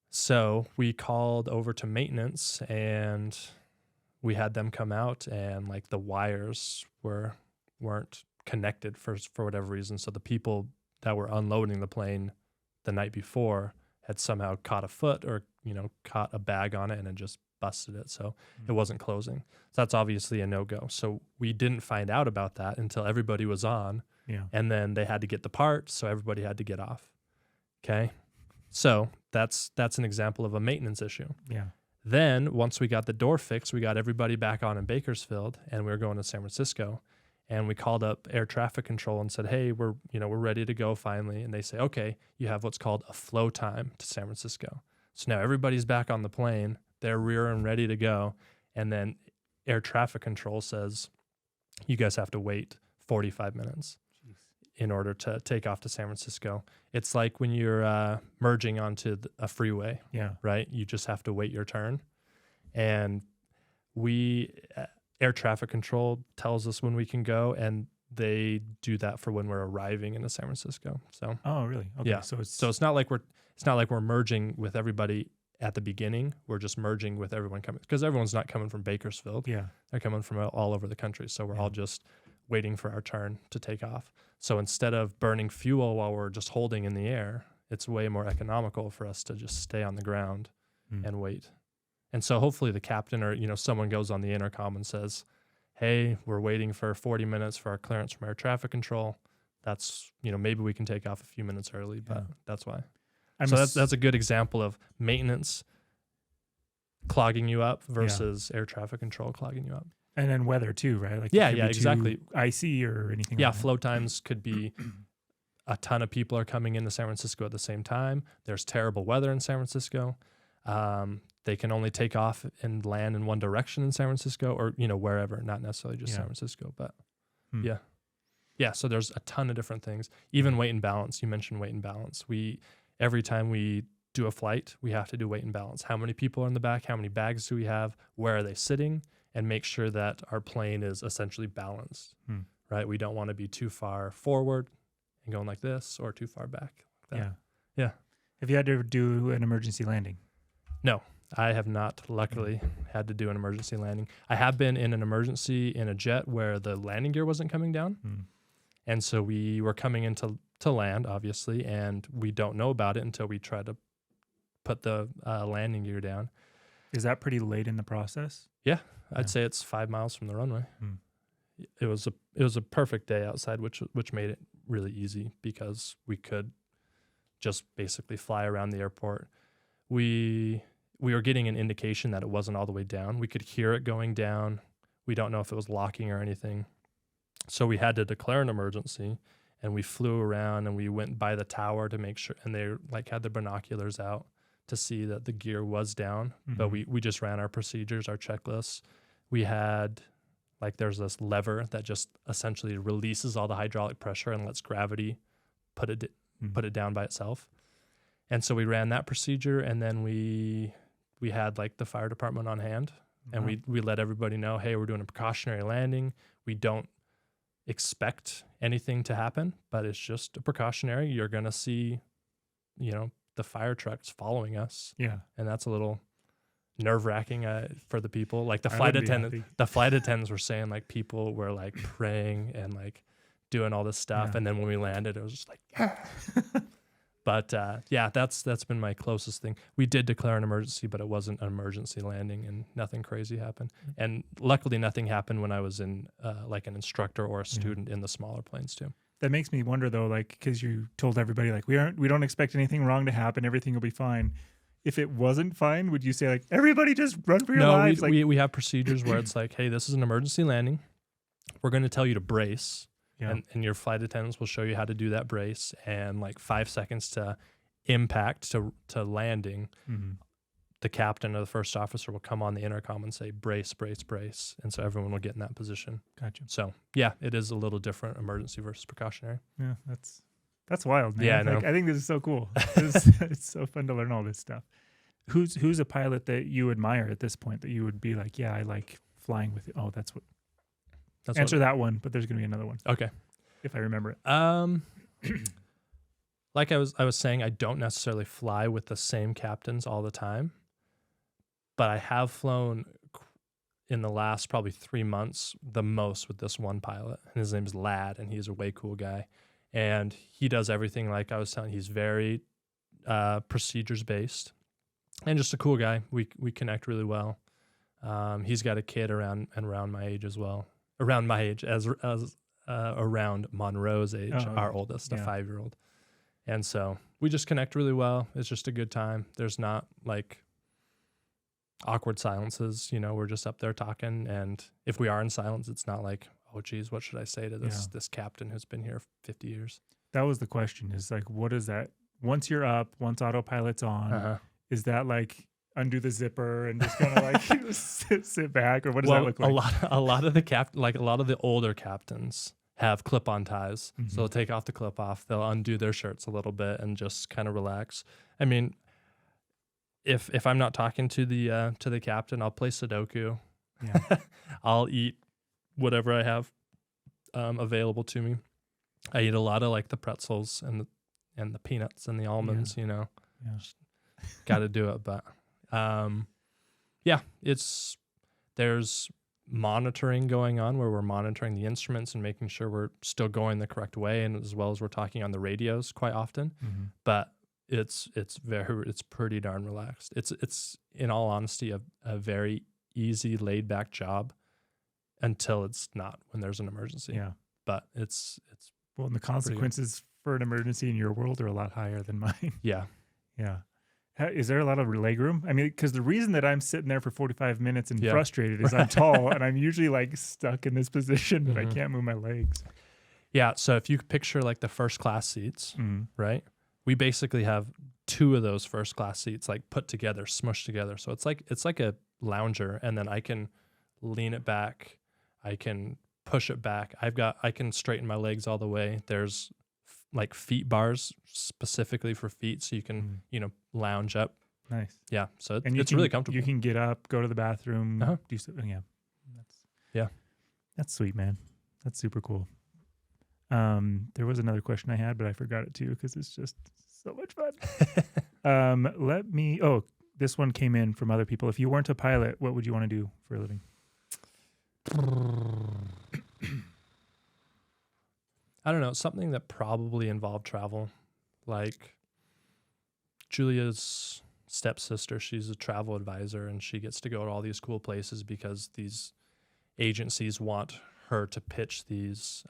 S1: So we called over to maintenance and we had them come out, and like the wires weren't connected for whatever reason. So the people that were unloading the plane the night before had somehow caught a foot or, caught a bag on it and it just busted it. So it wasn't closing. So that's obviously a no-go. So we didn't find out about that until everybody was on.
S2: Yeah.
S1: And then they had to get the part, so everybody had to get off. Okay. So that's an example of a maintenance issue.
S2: Yeah.
S1: Then once we got the door fixed, we got everybody back on in Bakersfield and we were going to San Francisco. And we called up air traffic control and said, hey, we're ready to go finally. And they say, okay, you have what's called a flow time to San Francisco. So now everybody's back on the plane. They're rear and ready to go. And then air traffic control says, you guys have to wait 45 minutes in order to take off to San Francisco. It's like when you're merging onto a freeway, right? You just have to wait your turn. And air traffic control tells us when we can go, and they do that for when we're arriving into San Francisco. So,
S2: oh, really? Okay.
S1: Yeah.
S2: So
S1: it's not like we're merging with everybody at the beginning. We're just merging with everyone coming, because everyone's not coming from Bakersfield.
S2: Yeah.
S1: They're coming from all over the country. So we're all just waiting for our turn to take off. So instead of burning fuel while we're just holding in the air, it's way more economical for us to just stay on the ground and wait. And so hopefully the captain or, someone goes on the intercom and says, hey, we're waiting for 40 minutes for our clearance from air traffic control. That's, maybe we can take off a few minutes early, but that's why. That's a good example of maintenance clogging you up versus air traffic control clogging you up.
S2: And then weather too, right? Like
S1: exactly.
S2: Icy or anything.
S1: Yeah,
S2: like
S1: flow times could be a ton of people are coming into San Francisco at the same time. There's terrible weather in San Francisco. They can only take off and land in one direction in San Francisco, or wherever, not necessarily just San Francisco, but yeah. So there's a ton of different things. Even weight and balance. You mentioned weight and balance. Every time we do a flight, we have to do weight and balance. How many people are in the back? How many bags do we have? Where are they sitting? And make sure that our plane is essentially balanced, right? We don't want to be too far forward and going like this, or too far back. Like that. Yeah.
S2: Have you had to do an emergency landing?
S1: No, I have not, luckily, had to do an emergency landing. I have been in an emergency in a jet where the landing gear wasn't coming down. And so we were coming into land, obviously, and we don't know about it until we try to put the landing gear down.
S2: Is that pretty late in the process?
S1: Yeah, I'd say it's 5 miles from the runway. It was a perfect day outside, which made it really easy because we could just basically fly around the airport. We were getting an indication that it wasn't all the way down. We could hear it going down. We don't know if it was locking or anything. So we had to declare an emergency, and we flew around and we went by the tower to make sure, and they had their binoculars out to see that the gear was down. But we just ran our procedures, our checklists. We had, there's this lever that just essentially releases all the hydraulic pressure and lets gravity put it down by itself. And so we ran that procedure, and then we had the fire department on hand, and we let everybody know, hey, we're doing a precautionary landing. We don't expect anything to happen, but it's just a precautionary. You're going to see, the fire trucks following us. Yeah. And that's a little nerve-wracking for the people. The flight attendants were saying people were praying and doing all this stuff. Yeah. And then when we landed, it was just But that's been my closest thing. We did declare an emergency, but it wasn't an emergency landing, and nothing crazy happened. And luckily, nothing happened when I was in an instructor or a student in the smaller planes too.
S2: That makes me wonder though, because you told everybody we don't expect anything wrong to happen, everything will be fine. If it wasn't fine, would you say everybody just run for your lives?
S1: We have procedures where it's hey, this is an emergency landing. We're going to tell you to brace. Yeah. And your flight attendants will show you how to do that brace, and 5 seconds to impact to landing. The captain or the first officer will come on the intercom and say brace, brace, brace, and so everyone will get in that position.
S2: Gotcha.
S1: So yeah, it is a little different, emergency versus precautionary.
S2: Yeah, that's wild, man.
S1: Yeah, I know.
S2: I think this is so cool. It's so fun to learn all this stuff. Who's a pilot that you admire at this point that you would be I like flying with it? Oh, that's what. Answer that one, but there's going to be another one.
S1: Okay.
S2: If I remember it.
S1: Like I was saying, I don't necessarily fly with the same captains all the time, but I have flown in the last probably 3 months the most with this one pilot. And his name is Ladd, and he's a way cool guy. And he does everything like I was telling. He's very procedures based and just a cool guy. We connect really well. He's got a kid around my age as well. Around my age, as around Monroe's age, our oldest, a 5-year-old. And so we just connect really well. It's just a good time. There's not awkward silences. We're just up there talking. And if we are in silence, it's not oh geez, what should I say to this captain who's been here 50 years?
S2: That was the question, is like, what is that? Once you're up, once autopilot's on, is that like undo the zipper and just kind of like sit back, or what does that look like?
S1: A lot of a lot of the older captains have clip-on ties. So they'll take off the clip off, they'll undo their shirts a little bit and just kind of relax. I mean, if I'm not talking to the captain, I'll play Sudoku. Yeah. I'll eat whatever I have available to me. I eat a lot of like the pretzels and the peanuts and the almonds, you know. Yeah. Got to do it, but there's monitoring going on where we're monitoring the instruments and making sure we're still going the correct way, and as well as we're talking on the radios quite often. But it's pretty darn relaxed. It's in all honesty a very easy, laid back job until it's not, when there's an emergency.
S2: Yeah.
S1: But it's
S2: well, and the consequences for an emergency in your world are a lot higher than mine.
S1: Yeah.
S2: Yeah. Is there a lot of leg room? I mean, because the reason that I'm sitting there for 45 minutes and frustrated is I'm tall and I'm usually like stuck in this position that I can't move my legs.
S1: Yeah. So if you picture like the first class seats, right? We basically have 2 of those first class seats like put together, smushed together. So it's like a lounger, and then I can lean it back. I can push it back. I can straighten my legs all the way. There's like feet bars specifically for feet, so you can lounge up.
S2: Nice.
S1: Yeah. So it's really comfortable.
S2: You can get up, go to the bathroom, do something. Yeah. That's sweet, man. That's super cool. There was another question I had, but I forgot it too because it's just so much fun. This one came in from other people. If you weren't a pilot, what would you want to do for a living?
S1: I don't know, something that probably involved travel. Like Julia's stepsister, she's a travel advisor, and she gets to go to all these cool places because these agencies want her to pitch these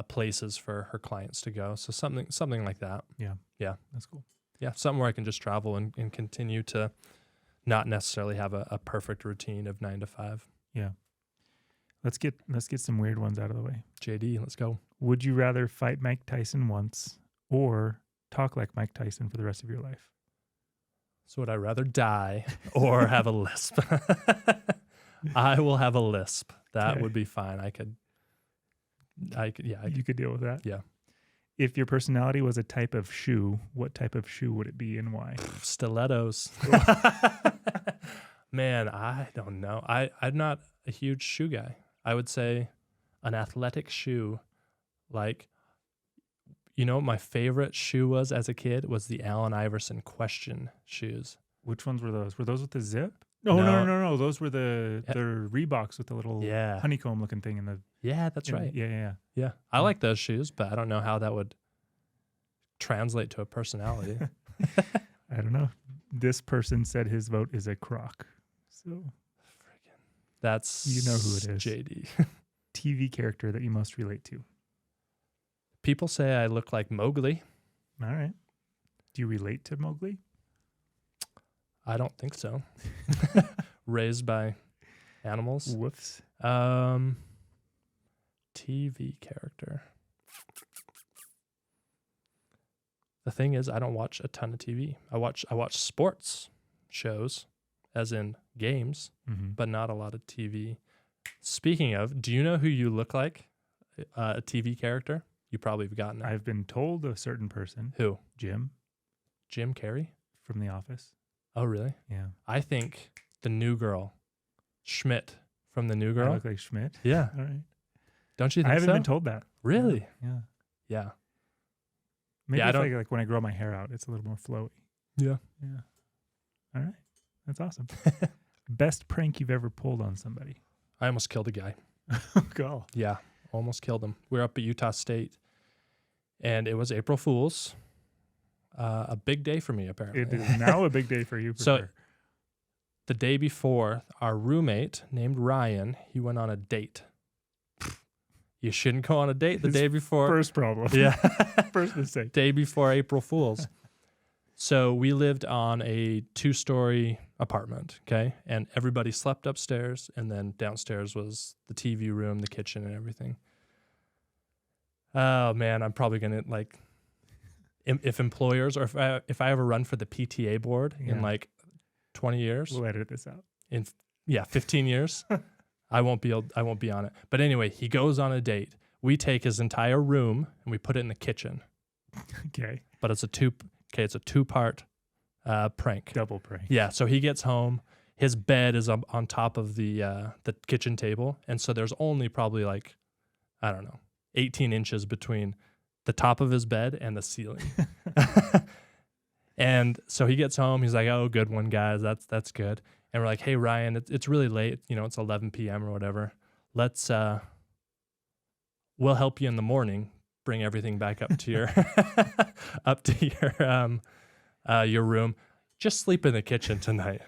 S1: places for her clients to go. So something like that.
S2: Yeah.
S1: Yeah.
S2: That's cool.
S1: Yeah. Something where I can just travel and continue to not necessarily have a perfect routine of 9 to 5.
S2: Yeah. Let's get some weird ones out of the way.
S1: JD, let's go.
S2: Would you rather fight Mike Tyson once or talk like Mike Tyson for the rest of your life?
S1: So would I rather die or have a lisp? I will have a lisp. That would be fine. I could.
S2: You could deal with that?
S1: Yeah.
S2: If your personality was a type of shoe, what type of shoe would it be and why?
S1: Stilettos. Man, I don't know. I'm not a huge shoe guy. I would say an athletic shoe. Like, my favorite shoe was as a kid was the Allen Iverson Question shoes.
S2: Which ones were those? Were those with the zip? No. Those were the Reeboks with the little honeycomb looking thing in the.
S1: Yeah, that's right.
S2: Yeah.
S1: I like those shoes, but I don't know how that would translate to a personality.
S2: I don't know. This person said his vote is a Croc. So
S1: that's,
S2: you know who it is.
S1: JD.
S2: TV character that you most relate to.
S1: People say I look like Mowgli.
S2: All right. Do you relate to Mowgli?
S1: I don't think so. Raised by animals.
S2: Whoops.
S1: TV character. The thing is, I don't watch a ton of TV. I watch sports shows, as in games, but not a lot of TV. Speaking of, do you know who you look like? A TV character? You probably have gotten it.
S2: I've been told a certain person.
S1: Who?
S2: Jim
S1: Carrey?
S2: From The Office.
S1: Oh, really?
S2: Yeah.
S1: I think the new girl, Schmidt from the new girl.
S2: I look like Schmidt?
S1: Yeah.
S2: All right.
S1: Don't you think so?
S2: I haven't been told that.
S1: Really?
S2: Yeah.
S1: Maybe
S2: I think like when I grow my hair out, it's a little more flowy.
S1: Yeah.
S2: All right. That's awesome. Best prank you've ever pulled on somebody?
S1: I almost killed a guy.
S2: Go.
S1: Yeah. Almost killed him. We were up at Utah State, and it was April Fool's. A big day for me, apparently.
S2: It is now a big day for you, for sure.
S1: The day before, our roommate named Ryan, he went on a date. You shouldn't go on a date the day before.
S2: First problem.
S1: Yeah.
S2: First mistake.
S1: Day before April Fool's. So we lived on a 2-story apartment, okay? And everybody slept upstairs, and then downstairs was the TV room, the kitchen, and everything. Oh, man, I'm probably going to, like, if employers, or if I ever run for the PTA board in, like, 20 years.
S2: We'll edit this out.
S1: 15 years, I won't be on it. But anyway, he goes on a date. We take his entire room, and we put it in the kitchen.
S2: Okay.
S1: But it's a 2-part prank.
S2: Double prank.
S1: Yeah. So he gets home. His bed is on top of the kitchen table, and so there's only probably like, I don't know, 18 inches between the top of his bed and the ceiling. And so he gets home. He's like, "Oh, good one, guys. That's good." And we're like, "Hey, Ryan, it's really late. You know, it's 11 p.m. or whatever. Let's we'll help you in the morning. Bring everything back up to your room. Just sleep in the kitchen tonight."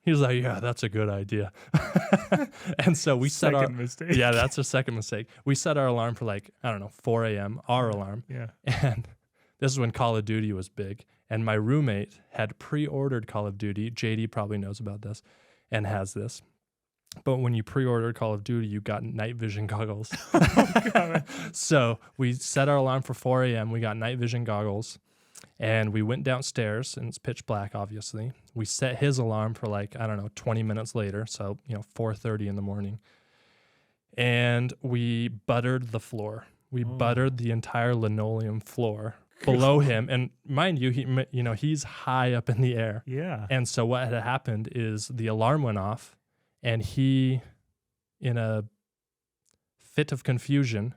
S1: He was like, "Yeah, that's a good idea." And so we set our
S2: mistake.
S1: Yeah, that's a second mistake. We set our alarm for like, I don't know, 4 a.m. Our alarm.
S2: Yeah.
S1: And this is when Call of Duty was big. And my roommate had pre-ordered Call of Duty. JD probably knows about this and has this. But when you pre-ordered Call of Duty, you got night vision goggles.
S2: Oh, God.
S1: So we set our alarm for 4 a.m. We got night vision goggles. And we went downstairs, and it's pitch black, obviously. We set his alarm for like, I don't know, 20 minutes later. So, 4:30 in the morning. And we buttered the floor. We buttered the entire linoleum floor below him. And mind you, he's high up in the air.
S2: Yeah.
S1: And so what had happened is the alarm went off, and he, in a fit of confusion,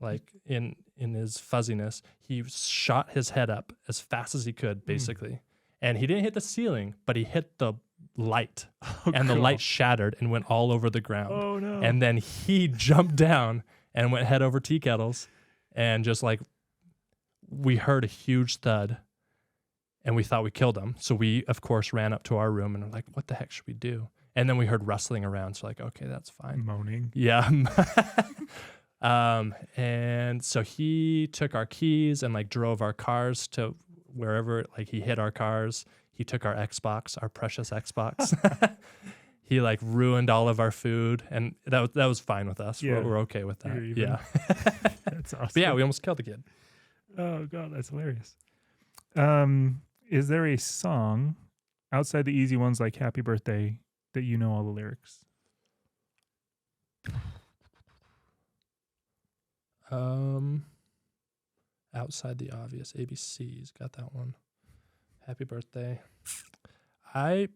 S1: like in his fuzziness, he shot his head up as fast as he could, basically. And he didn't hit the ceiling, but he hit the light. And the light shattered and went all over the ground.
S2: Oh, no.
S1: And then he jumped down and went head over tea kettles, and just like, we heard a huge thud, and we thought we killed him. So we, of course, ran up to our room and were like, "What the heck should we do?" And then we heard rustling around. So like, okay, that's fine.
S2: Moaning.
S1: Yeah. And so he took our keys and like drove our cars to wherever, like he hid our cars. He took our Xbox, our precious Xbox. He like ruined all of our food, and that was fine with us.
S2: Yeah.
S1: We're okay with that. Yeah.
S2: That's awesome.
S1: But yeah, we almost killed the kid.
S2: Oh, God, that's hilarious. Is there a song outside the easy ones like Happy Birthday that you know all the lyrics?
S1: Outside the obvious, ABC's got that one. Happy Birthday. I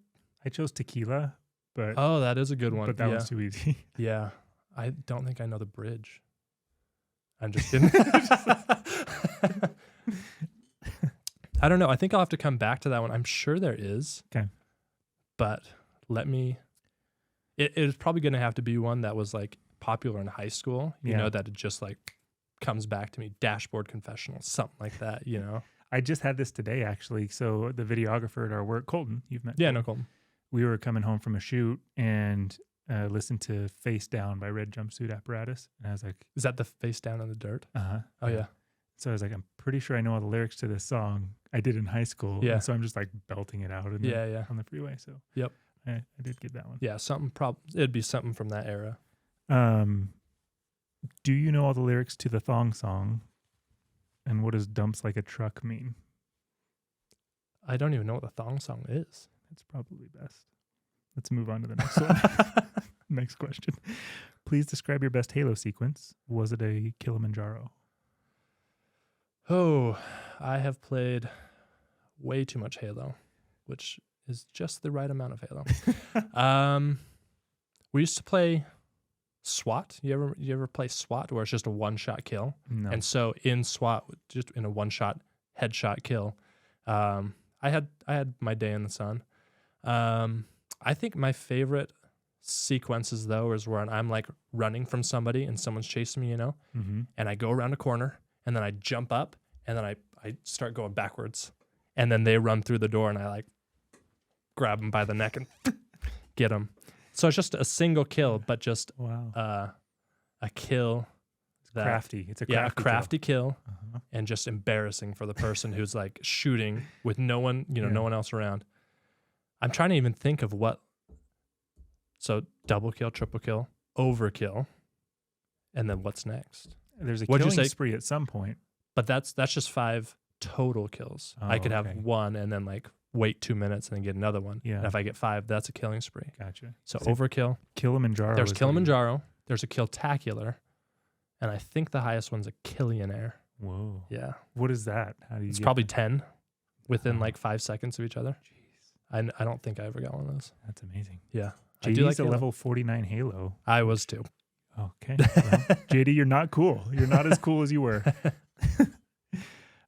S2: chose Tequila, but
S1: that is a good one.
S2: But that was too easy.
S1: Yeah. I don't think I know the bridge. I'm just kidding. I don't know. I think I'll have to come back to that one. I'm sure there is.
S2: Okay.
S1: But it is probably going to have to be one that was like popular in high school, you know, that it just like comes back to me. Dashboard Confessional, something like that, you know.
S2: I just had this today, actually. So the videographer at our work, Colton, you've met.
S1: Yeah,
S2: Colton.
S1: no, Colton.
S2: We were coming home from a shoot and listened to Face Down by Red Jumpsuit Apparatus. And I was like,
S1: is that the Face Down in the Dirt?
S2: Uh-huh.
S1: Oh, yeah.
S2: So I was like, I'm pretty sure I know all the lyrics to this song. I did in high school.
S1: Yeah.
S2: And so I'm just like belting it out on the freeway. So
S1: yep.
S2: I did get that one.
S1: Yeah, it'd be something from that era.
S2: Do you know all the lyrics to the Thong Song? And what does dumps like a truck mean?
S1: I don't even know what the Thong Song is.
S2: That's probably best. Let's move on to the next one. Next question. Please describe your best Halo sequence. Was it a Kilimanjaro?
S1: Oh, I have played way too much Halo, which is just the right amount of Halo. We used to play SWAT. You ever play SWAT, where it's just a one-shot kill?
S2: No.
S1: And so in SWAT, just in a one-shot headshot kill, I had my day in the sun. I think my favorite sequences though is when I'm like running from somebody and someone's chasing me, you know, and I go around a corner and then I jump up and then I start going backwards, and then they run through the door and I like grab them by the neck and get them. So it's just a single kill, but just a kill that
S2: crafty. It's a
S1: crafty kill, and just embarrassing for the person who's like shooting with no one, no one else around. I'm trying to even think of what. So double kill, triple kill, overkill, and then what's next?
S2: There's a killing spree at some point.
S1: But that's just 5 total kills. I could have one and then like wait 2 minutes and then get another one.
S2: Yeah.
S1: And if I get 5, that's a killing spree.
S2: Gotcha.
S1: So overkill.
S2: Kilimanjaro.
S1: There's Kilimanjaro. There's a Killtacular. And I think the highest one's a Killionaire.
S2: Whoa.
S1: Yeah.
S2: What is that? How do you?
S1: It's probably 10 within like 5 seconds of each other. Jeez. I don't think I ever got one of those.
S2: That's amazing.
S1: Yeah.
S2: JD's
S1: I do like
S2: a level 49 Halo.
S1: I was too.
S2: Okay. Well, JD, you're not cool. You're not as cool as you were.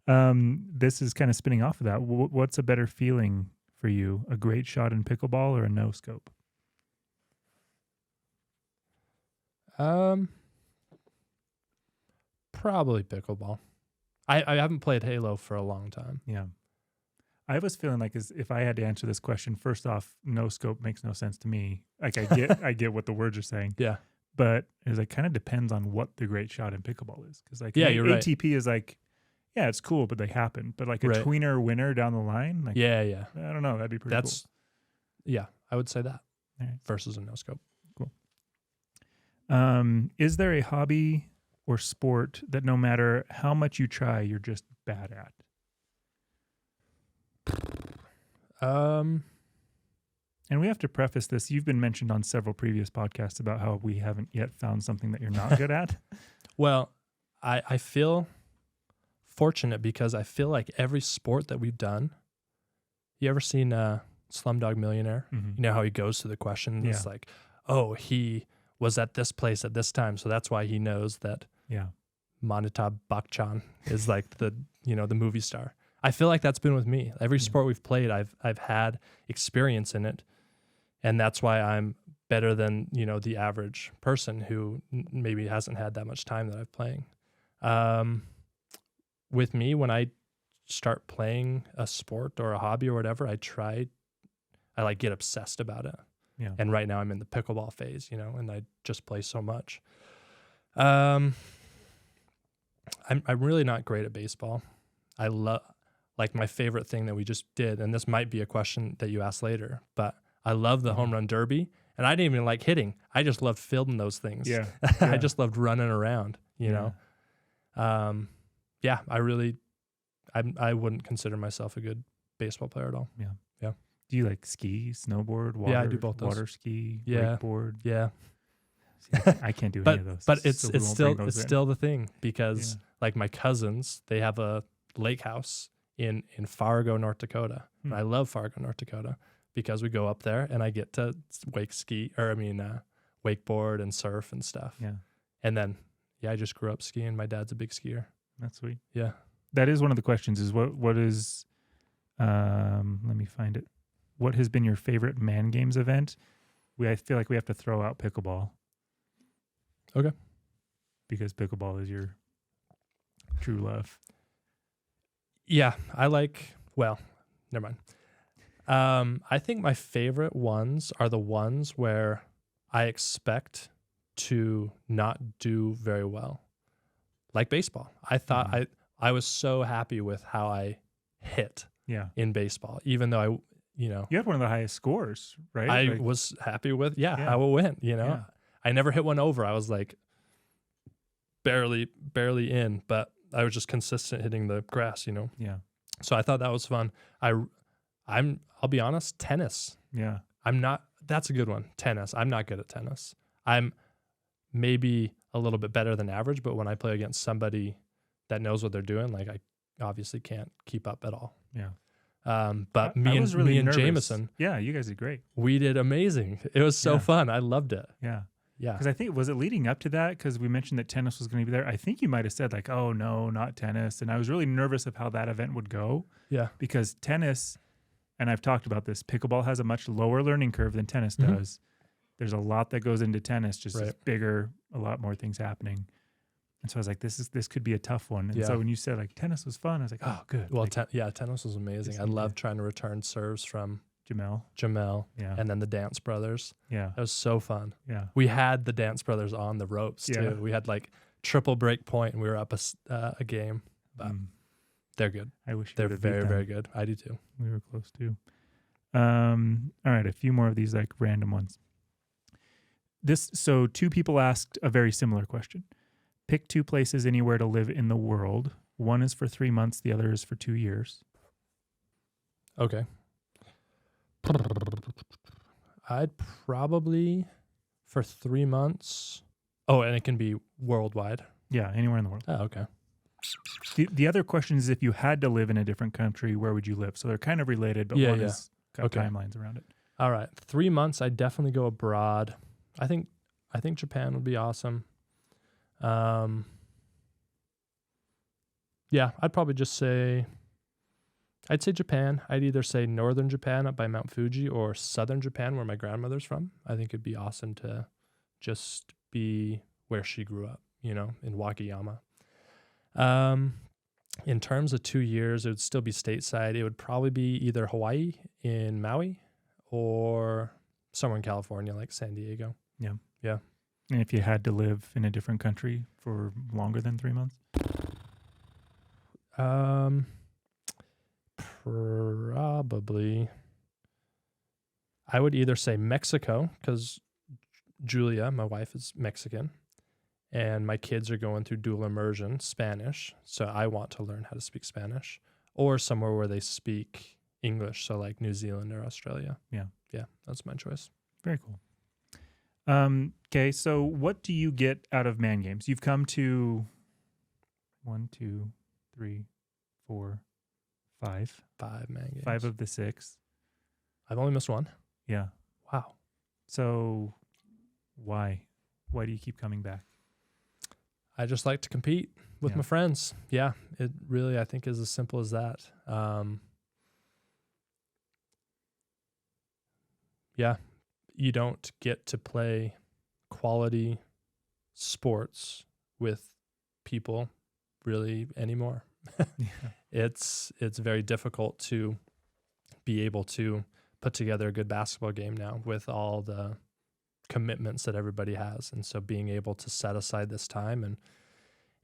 S2: This is kind of spinning off of that. What's a better feeling for you? A great shot in pickleball or a no scope?
S1: Probably pickleball. I haven't played Halo for a long time.
S2: Yeah. I was feeling like if I had to answer this question, first off, no scope makes no sense to me. Like I get what the words are saying.
S1: Yeah.
S2: But it like kind of depends on what the great shot in pickleball is. Because like
S1: you're right.
S2: ATP is like, yeah, it's cool, but they happen. But like a tweener winner down the line, like
S1: yeah.
S2: I don't know, that'd be pretty cool.
S1: Yeah, I would say that
S2: right.
S1: Versus a no scope.
S2: Cool. Is there a hobby or sport that no matter how much you try, you're just bad at? And we have to preface this. You've been mentioned on several previous podcasts about how we haven't yet found something that you're not good at.
S1: Well, I feel fortunate because I feel like every sport that we've done. You ever seen Slumdog Millionaire?
S2: Mm-hmm.
S1: You know how he goes through the questions. It's like, oh, he was at this place at this time, so that's why he knows that.
S2: Yeah,
S1: Manitab Bachchan is like the movie star. I feel like that's been with me. Every sport we've played, I've had experience in it, and that's why I'm better than the average person who maybe hasn't had that much time that I'm playing. With me, when I start playing a sport or a hobby or whatever, I like get obsessed about it.
S2: Yeah.
S1: And right now I'm in the pickleball phase, and I just play so much. I'm really not great at baseball. I love, like, my favorite thing that we just did, and this might be a question that you ask later, but I love the home run derby, and I didn't even like hitting. I just loved fielding those things.
S2: Yeah.
S1: I just loved running around, you know. I wouldn't consider myself a good baseball player at all.
S2: Yeah.
S1: Yeah.
S2: Do you like ski, snowboard, water?
S1: Yeah, I do both those.
S2: Water ski,
S1: Yeah.
S2: wakeboard.
S1: Yeah.
S2: See, I can't do any of those.
S1: But it's
S2: so
S1: still the thing because like my cousins, they have a lake house in Fargo, North Dakota. And I love Fargo, North Dakota because we go up there and I get to wakeboard and surf and stuff.
S2: Yeah.
S1: And then, I just grew up skiing. My dad's a big skier.
S2: That's sweet.
S1: Yeah.
S2: That is one of the questions is what is, let me find it. What has been your favorite Man Games event? I feel like we have to throw out pickleball.
S1: Okay.
S2: Because pickleball is your true love.
S1: Yeah. Never mind. I think my favorite ones are the ones where I expect to not do very well. Like baseball. I thought I was so happy with how I hit in baseball, even though you had
S2: one of the highest scores, right?
S1: I was happy with how it went,
S2: Yeah.
S1: I never hit one over. I was like barely in, but I was just consistent hitting the grass,
S2: Yeah.
S1: So I thought that was fun. I'll be honest, tennis.
S2: Yeah.
S1: That's a good one. Tennis. I'm not good at tennis. I'm maybe a little bit better than average, but when I play against somebody that knows what they're doing, like I obviously can't keep up at all.
S2: Yeah.
S1: But me and Jameson,
S2: yeah, you guys did great.
S1: We did amazing. It was so fun. I loved it.
S2: Yeah.
S1: Yeah.
S2: Because I think, was it leading up to that? Because we mentioned that tennis was going to be there. I think you might have said like, oh no, not tennis. And I was really nervous of how that event would go.
S1: Yeah.
S2: Because tennis, and I've talked about this, pickleball has a much lower learning curve than tennis does. There's a lot that goes into tennis, just it's bigger, a lot more things happening. And so I was like, this could be a tough one. And so when you said like tennis was fun, I was like, oh, good.
S1: Well, tennis was amazing. I loved trying to return serves from Jamel, and then the Dance Brothers.
S2: Yeah.
S1: It was so fun.
S2: Yeah.
S1: We had the Dance Brothers on the ropes too. We had like triple break point and we were up a game, but they're good.
S2: I wish
S1: they're very, very good. I do too.
S2: We were close too. All right, a few more of these like random ones. So 2 people asked a very similar question. Pick 2 places anywhere to live in the world. One is for 3 months, the other is for 2 years.
S1: Okay. I'd probably, for 3 months. Oh, and it can be worldwide.
S2: Yeah, anywhere in the world.
S1: Oh, okay.
S2: The other question is, if you had to live in a different country, where would you live? So they're kind of related, but one has got timelines around it.
S1: All right. 3 months, I'd definitely go abroad. I think Japan would be awesome. Yeah, I'd probably just say, I'd say Japan. I'd either say northern Japan up by Mount Fuji or southern Japan where my grandmother's from. I think it'd be awesome to just be where she grew up, in Wakayama. In terms of 2 years, it would still be stateside. It would probably be either Hawaii in Maui or somewhere in California, like San Diego.
S2: Yeah.
S1: Yeah.
S2: And if you had to live in a different country for longer than 3 months?
S1: Probably. I would either say Mexico, because Julia, my wife, is Mexican, and my kids are going through dual immersion, Spanish, so I want to learn how to speak Spanish, or somewhere where they speak English, so like New Zealand or Australia.
S2: Yeah.
S1: Yeah, that's my choice.
S2: Very cool. Okay, so what do you get out of Man Games? You've come to 1, 2, 3, 4, 5.
S1: 5 Man Games.
S2: 5 of the 6.
S1: I've only missed one.
S2: Yeah.
S1: Wow.
S2: So why? Why do you keep coming back?
S1: I just like to compete with my friends. Yeah, it really, I think, is as simple as that. Yeah, you don't get to play quality sports with people really anymore. It's very difficult to be able to put together a good basketball game now with all the commitments that everybody has. And so being able to set aside this time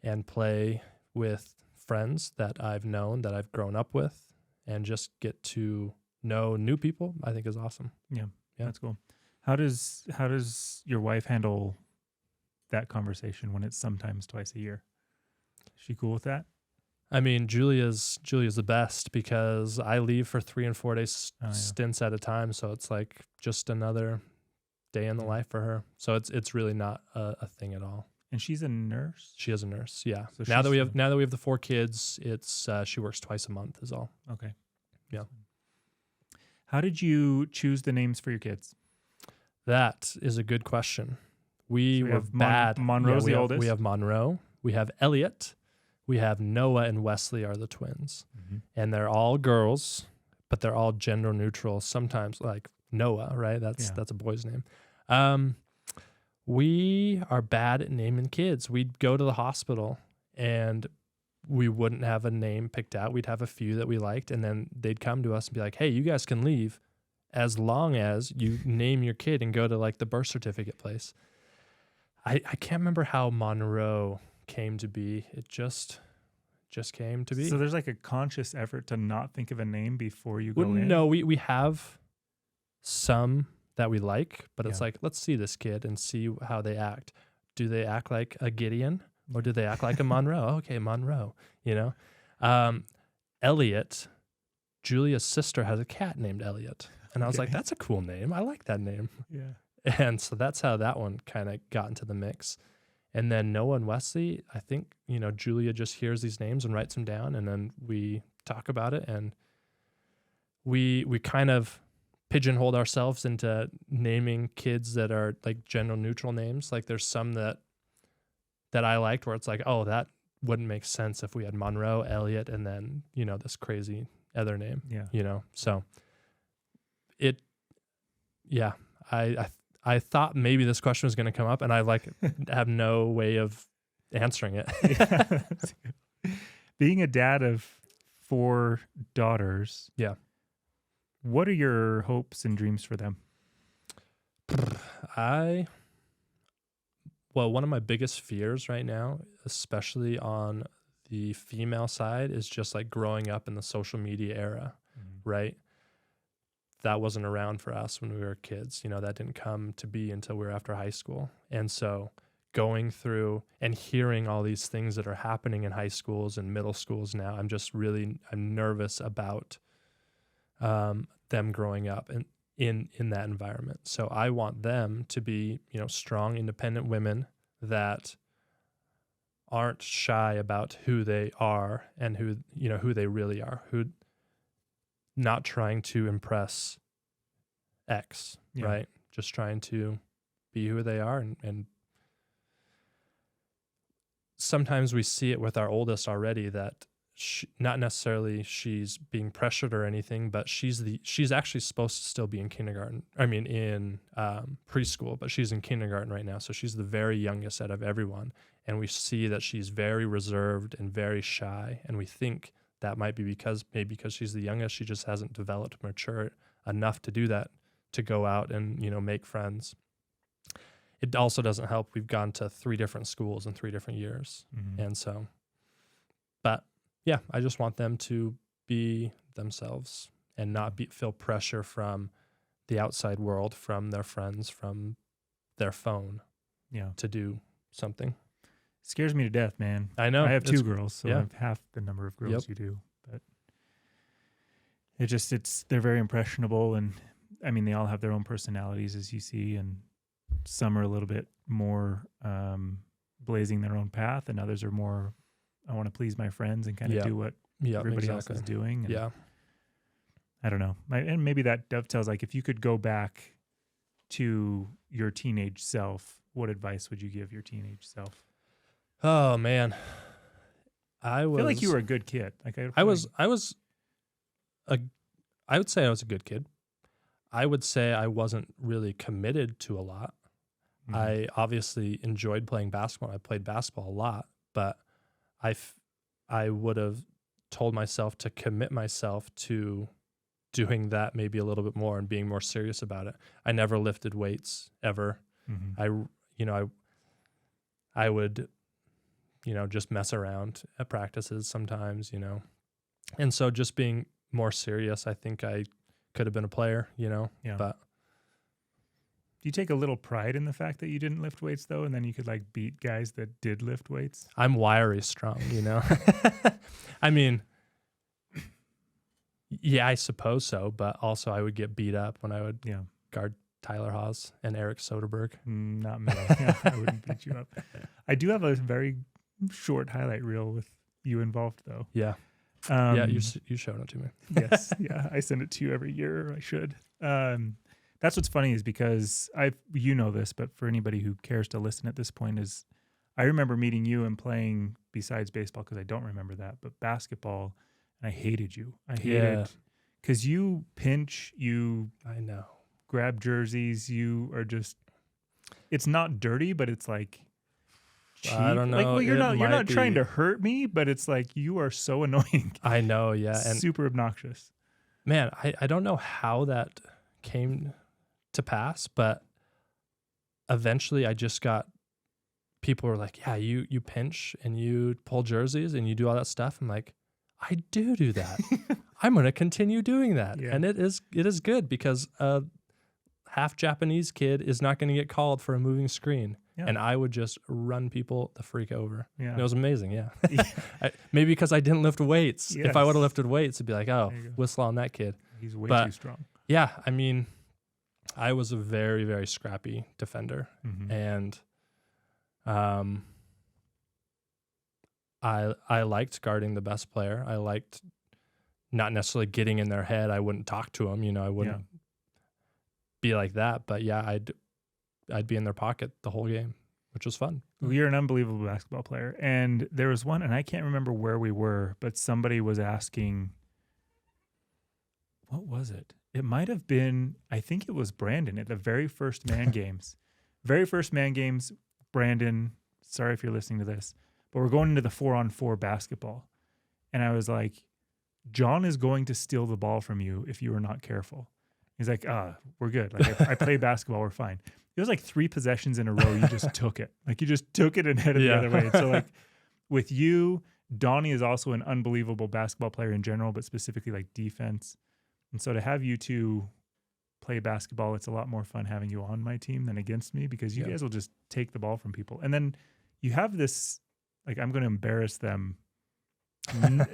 S1: and play with friends that I've known, that I've grown up with, and just get to know new people, I think is awesome.
S2: Yeah. That's cool. How does your wife handle that conversation when it's sometimes twice a year? Is she cool with that?
S1: I mean, Julia's the best because I leave for 3 and 4 days stints at a time. So it's like just another day in the life for her. So it's really not a thing at all.
S2: And she's a nurse?
S1: She is a nurse. Yeah.
S2: So
S1: now that we have the 4 kids, it's she works twice a month is all.
S2: Okay.
S1: Yeah.
S2: How did you choose the names for your kids?
S1: That is a good question. We were
S2: have
S1: bad.
S2: Monroe's the oldest.
S1: We have Monroe. We have Elliot. We have Noah and Wesley are the twins. Mm-hmm. And they're all girls, but they're all gender neutral. Sometimes like Noah, right? That's a boy's name. We are bad at naming kids. We'd go to the hospital and we wouldn't have a name picked out. We'd have a few that we liked, and then they'd come to us and be like, hey, you guys can leave as long as you name your kid and go to like the birth certificate place. I can't remember how Monroe came to be. It just came to be.
S2: So there's like a conscious effort to not think of a name before you go in?
S1: No, we have some that we like, but it's like, let's see this kid and see how they act. Do they act like a Gideon? Or do they act like a Monroe? Okay, Monroe, Elliot, Julia's sister, has a cat named Elliot. And I was like, that's a cool name. I like that name.
S2: Yeah.
S1: And so that's how that one kind of got into the mix. And then Noah and Wesley, I think, Julia just hears these names and writes them down, and then we talk about it, and we kind of pigeonholed ourselves into naming kids that are like gender neutral names. Like there's some that I liked where it's like, oh, that wouldn't make sense if we had Monroe, Elliot, and then, this crazy other name.
S2: Yeah.
S1: So I thought maybe this question was going to come up, and I have no way of answering it.
S2: Being a dad of 4 daughters.
S1: Yeah.
S2: What are your hopes and dreams for them?
S1: Well, one of my biggest fears right now, especially on the female side, is just like growing up in the social media era, right? That wasn't around for us when we were kids. You know, that didn't come to be until we were after high school. And so going through and hearing all these things that are happening in high schools and middle schools now, I'm nervous about them growing up and in that environment. So I want them to be, you know, strong, independent women that aren't shy about who they are and who they really are, who not trying to impress X, right? Just trying to be who they are. And sometimes we see it with our oldest already that not necessarily she's being pressured or anything, but she's actually supposed to still be in kindergarten. I mean, in preschool, but she's in kindergarten right now. So she's the very youngest out of everyone. And we see that she's very reserved and very shy. And we think that might be because she's the youngest, she just hasn't developed mature enough to do that, to go out and, you know, make friends. It also doesn't help. We've gone to 3 different schools in 3 different years. And so, but yeah, I just want them to be themselves and not feel pressure from the outside world, from their friends, from their phone, to do something.
S2: Scares me to death, man.
S1: I know.
S2: I have 2 girls, so I
S1: yeah.
S2: have half the number of girls you do. But they're very impressionable, and I mean, they all have their own personalities, as you see, and some are a little bit more blazing their own path, and others are more, I want to please my friends and kind of do what everybody else is doing. And I don't know. And maybe that dovetails, like, if you could go back to your teenage self, what advice would you give your teenage self?
S1: Oh man, I feel
S2: like you were a good kid. Like
S1: I would say I was a good kid. I would say I wasn't really committed to a lot. I obviously enjoyed playing basketball. I played basketball a lot, but I would have told myself to commit myself to doing that maybe a little bit more and being more serious about it. I never lifted weights ever. I would, you know, just mess around at practices sometimes, you know. And so just being more serious, I think I could have been a player, you know. But
S2: do you take a little pride in the fact that you didn't lift weights, though, and then you could, like, beat guys that did lift weights?
S1: I'm wiry strong, you know. I mean, yeah, I suppose so, but also I would get beat up when I would guard Tyler Haas and Eric Soderberg.
S2: Not me. I wouldn't beat you up. I do have a very short highlight reel with you involved, though.
S1: Yeah. You showed it to me.
S2: Yes. Yeah. I send it to you every year. I should. That's what's funny is because you know this, but for anybody who cares to listen at this point, is I remember meeting you and playing, besides baseball, because I don't remember that, but basketball, and I hated you. I hated because you pinch,
S1: I know,
S2: grab jerseys, you are just, it's not dirty, but it's like cheap. I
S1: don't know.
S2: Like, well, you're not trying to hurt me, but it's like you are so annoying.
S1: I know, yeah.
S2: And super obnoxious.
S1: Man, I don't know how that came to pass, but eventually I just got, people were like, yeah, you pinch and you pull jerseys and you do all that stuff. I'm like, I do that. I'm going to continue doing that. Yeah. And it is good because a half Japanese kid is not going to get called for a moving screen. Yeah. And I would just run people the freak over. Yeah. And it was amazing. Yeah. Maybe because I didn't lift weights. Yes. If I would have lifted weights, it'd be like, oh, whistle on that kid.
S2: He's way too strong.
S1: Yeah. I mean, I was a very, very scrappy defender. And I liked guarding the best player. I liked not necessarily getting in their head. I wouldn't talk to them, you know, I wouldn't be like that. But yeah, I'd be in their pocket the whole game, which was fun.
S2: Well, you're an unbelievable basketball player. And there was one, and I can't remember where we were, but somebody was asking, what was it? It might have been, I think it was Brandon at the very first man games. Very first man games, Brandon, sorry if you're listening to this, but we're going into the 4-on-4 basketball. And I was like, John is going to steal the ball from you if you are not careful. He's like, we're good. Like I play basketball, we're fine. it was like 3 possessions in a row. You just took it. Like you just took it and headed the other way. And so like with you, Donnie is also an unbelievable basketball player in general, but specifically like defense. And so to have you two play basketball, it's a lot more fun having you on my team than against me, because you guys will just take the ball from people. And then you have this, like, I'm going to embarrass them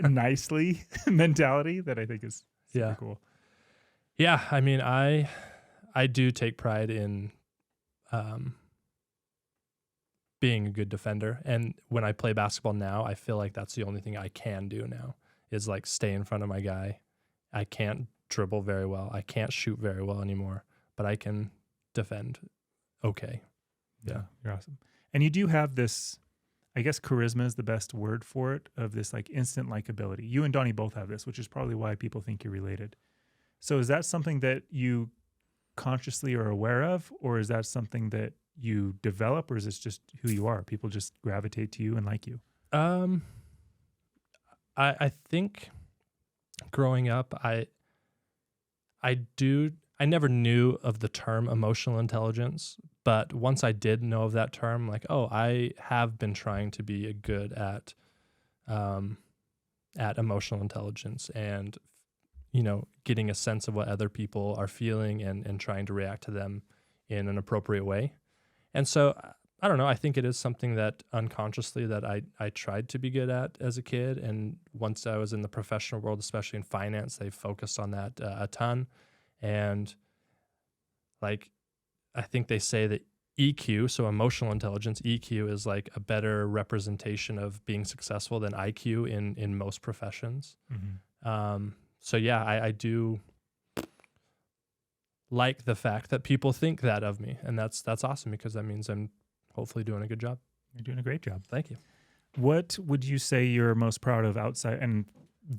S2: nicely mentality that I think is super cool.
S1: Yeah. I mean, I do take pride in being a good defender. And when I play basketball now, I feel like that's the only thing I can do now is like stay in front of my guy. I can't dribble very well. I can't shoot very well anymore, but I can defend okay. Yeah.
S2: You're awesome. And you do have this, I guess charisma is the best word for it, of this like instant likability. You and Donnie both have this, which is probably why people think you're related. So is that something that you consciously are aware of, or is that something that you develop, or is this just who you are? People just gravitate to you and like you?
S1: I think growing up, I never knew of the term emotional intelligence, but once I did know of that term, like, oh, I have been trying to be good at emotional intelligence and, getting a sense of what other people are feeling and trying to react to them in an appropriate way. And so, I don't know, I think it is something that unconsciously that I tried to be good at as a kid. And once I was in the professional world, especially in finance, they focused on that a ton. And like, I think they say that EQ, so emotional intelligence, EQ is like a better representation of being successful than IQ in most professions. Mm-hmm. So yeah, I do like the fact that people think that of me, and that's awesome, because that means I'm hopefully doing a good job.
S2: You're doing a great job.
S1: Thank you.
S2: What would you say you're most proud of outside, and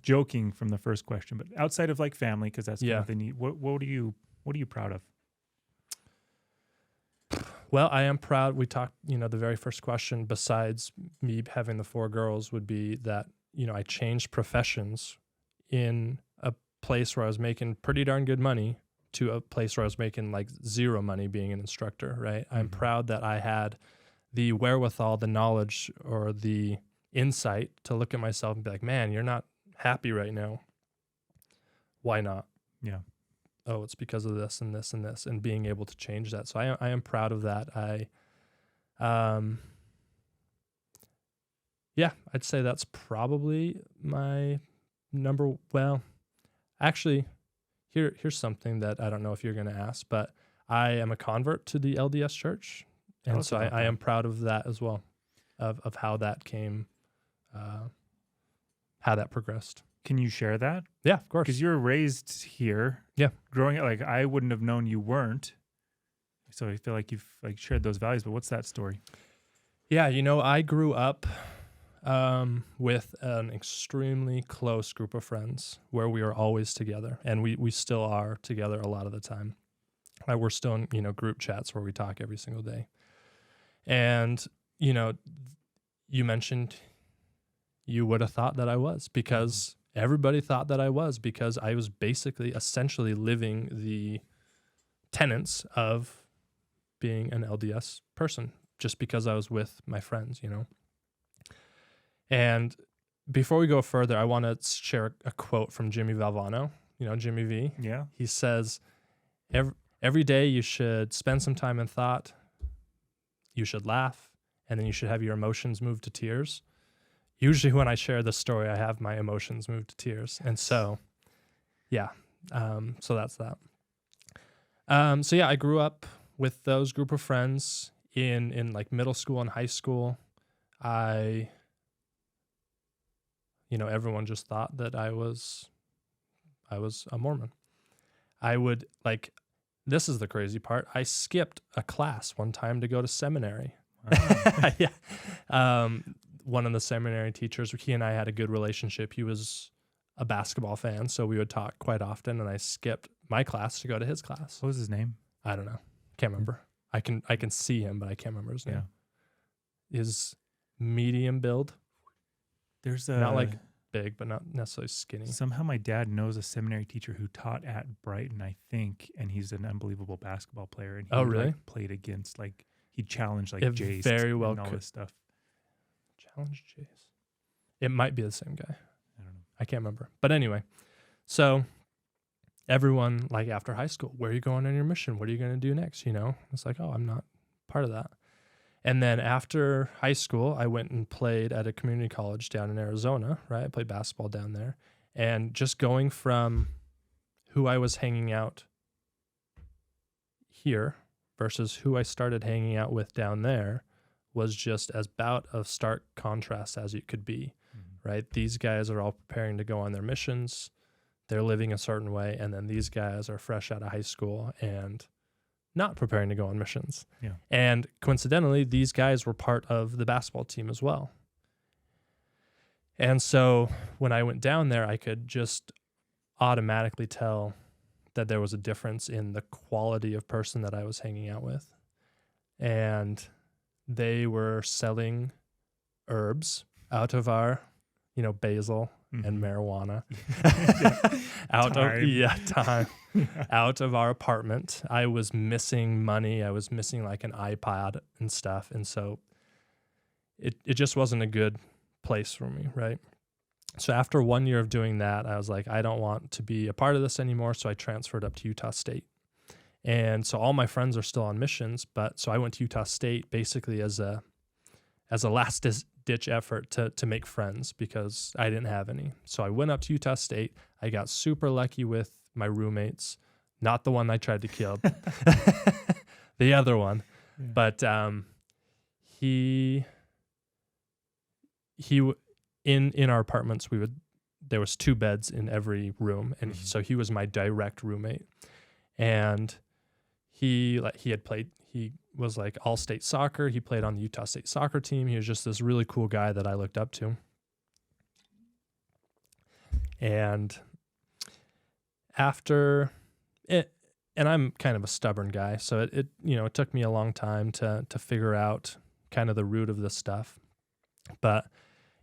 S2: joking from the first question, but outside of like family, because that's kind of the need. What are you proud of?
S1: Well, I am proud. We talked, the very first question, besides me having the 4 girls, would be that, I changed professions in a place where I was making pretty darn good money to a place where I was making like 0 money being an instructor, right? Mm-hmm. I'm proud that I had the wherewithal, the knowledge, or the insight to look at myself and be like, man, you're not happy right now. Why not?
S2: Yeah.
S1: Oh, it's because of this and this and this, and being able to change that. So I am proud of that. I'd say that's probably my number. Well, actually, here's something that I don't know if you're going to ask, but I am a convert to the LDS church. And so I am proud of that as well, of how that came, how that progressed.
S2: Can you share that?
S1: Yeah, of course.
S2: Because you were raised here.
S1: Yeah.
S2: Growing up, like I wouldn't have known you weren't. So I feel like you've like shared those values, but what's that story?
S1: Yeah, I grew up with an extremely close group of friends where we were always together, and we still are together a lot of the time. We're still in, group chats where we talk every single day. And, you mentioned you would have thought that I was, because everybody thought that I was, because I was basically essentially living the tenets of being an LDS person just because I was with my friends, And before we go further, I want to share a quote from Jimmy Valvano, Jimmy V.
S2: Yeah.
S1: He says, every day you should spend some time in thought, you should laugh, and then you should have your emotions move to tears. Usually when I share this story, I have my emotions move to tears. And so, yeah, so that's that. I grew up with those group of friends in like middle school and high school. Everyone just thought that I was a Mormon. I would this is the crazy part. I skipped a class one time to go to seminary. Wow. Yeah. One of the seminary teachers, he and I had a good relationship. He was a basketball fan, so we would talk quite often, and I skipped my class to go to his class.
S2: What was his name?
S1: I don't know. Can't remember. I can see him, but I can't remember his name. His medium build.
S2: There's
S1: not like big, but not necessarily skinny.
S2: Somehow my dad knows a seminary teacher who taught at Brighton, I think, and he's an unbelievable basketball player. And he
S1: really?
S2: like, played against, like, he challenged like
S1: It
S2: Jace
S1: very well
S2: and all
S1: could.
S2: this stuff.
S1: Challenge Jace. It might be the same guy.
S2: I don't know.
S1: I can't remember. But anyway, so everyone, like after high school, where are you going on your mission? What are you going to do next? You know, it's like, oh, I'm not part of that. And then after high school, I went and played at a community college down in Arizona, right? I played basketball down there. And just going from who I was hanging out here versus who I started hanging out with down there was just as about of stark contrast as it could be, right? These guys are all preparing to go on their missions. They're living a certain way. And then these guys are fresh out of high school and not preparing to go on missions.
S2: Yeah.
S1: And coincidentally, these guys were part of the basketball team as well. And so when I went down there, I could just automatically tell that there was a difference in the quality of person that I was hanging out with. And they were selling herbs out of our, basil and marijuana out of our apartment. I was missing money. I was missing like an iPod and stuff. And so it just wasn't a good place for me, right? So after 1 year of doing that, I was like, I don't want to be a part of this anymore. So I transferred up to Utah State. And so all my friends are still on missions, but so I went to Utah State basically as a last ditch effort to make friends because I didn't have any. So I went up to Utah State. I got super lucky with my roommates, not the one I tried to kill, the other one. Yeah. But in our apartments, there was 2 beds in every room, and so he was my direct roommate, and he was like all state soccer. He played on the Utah State soccer team. He was just this really cool guy that I looked up to. And after it, and I'm kind of a stubborn guy, so it took me a long time to figure out kind of the root of this stuff. But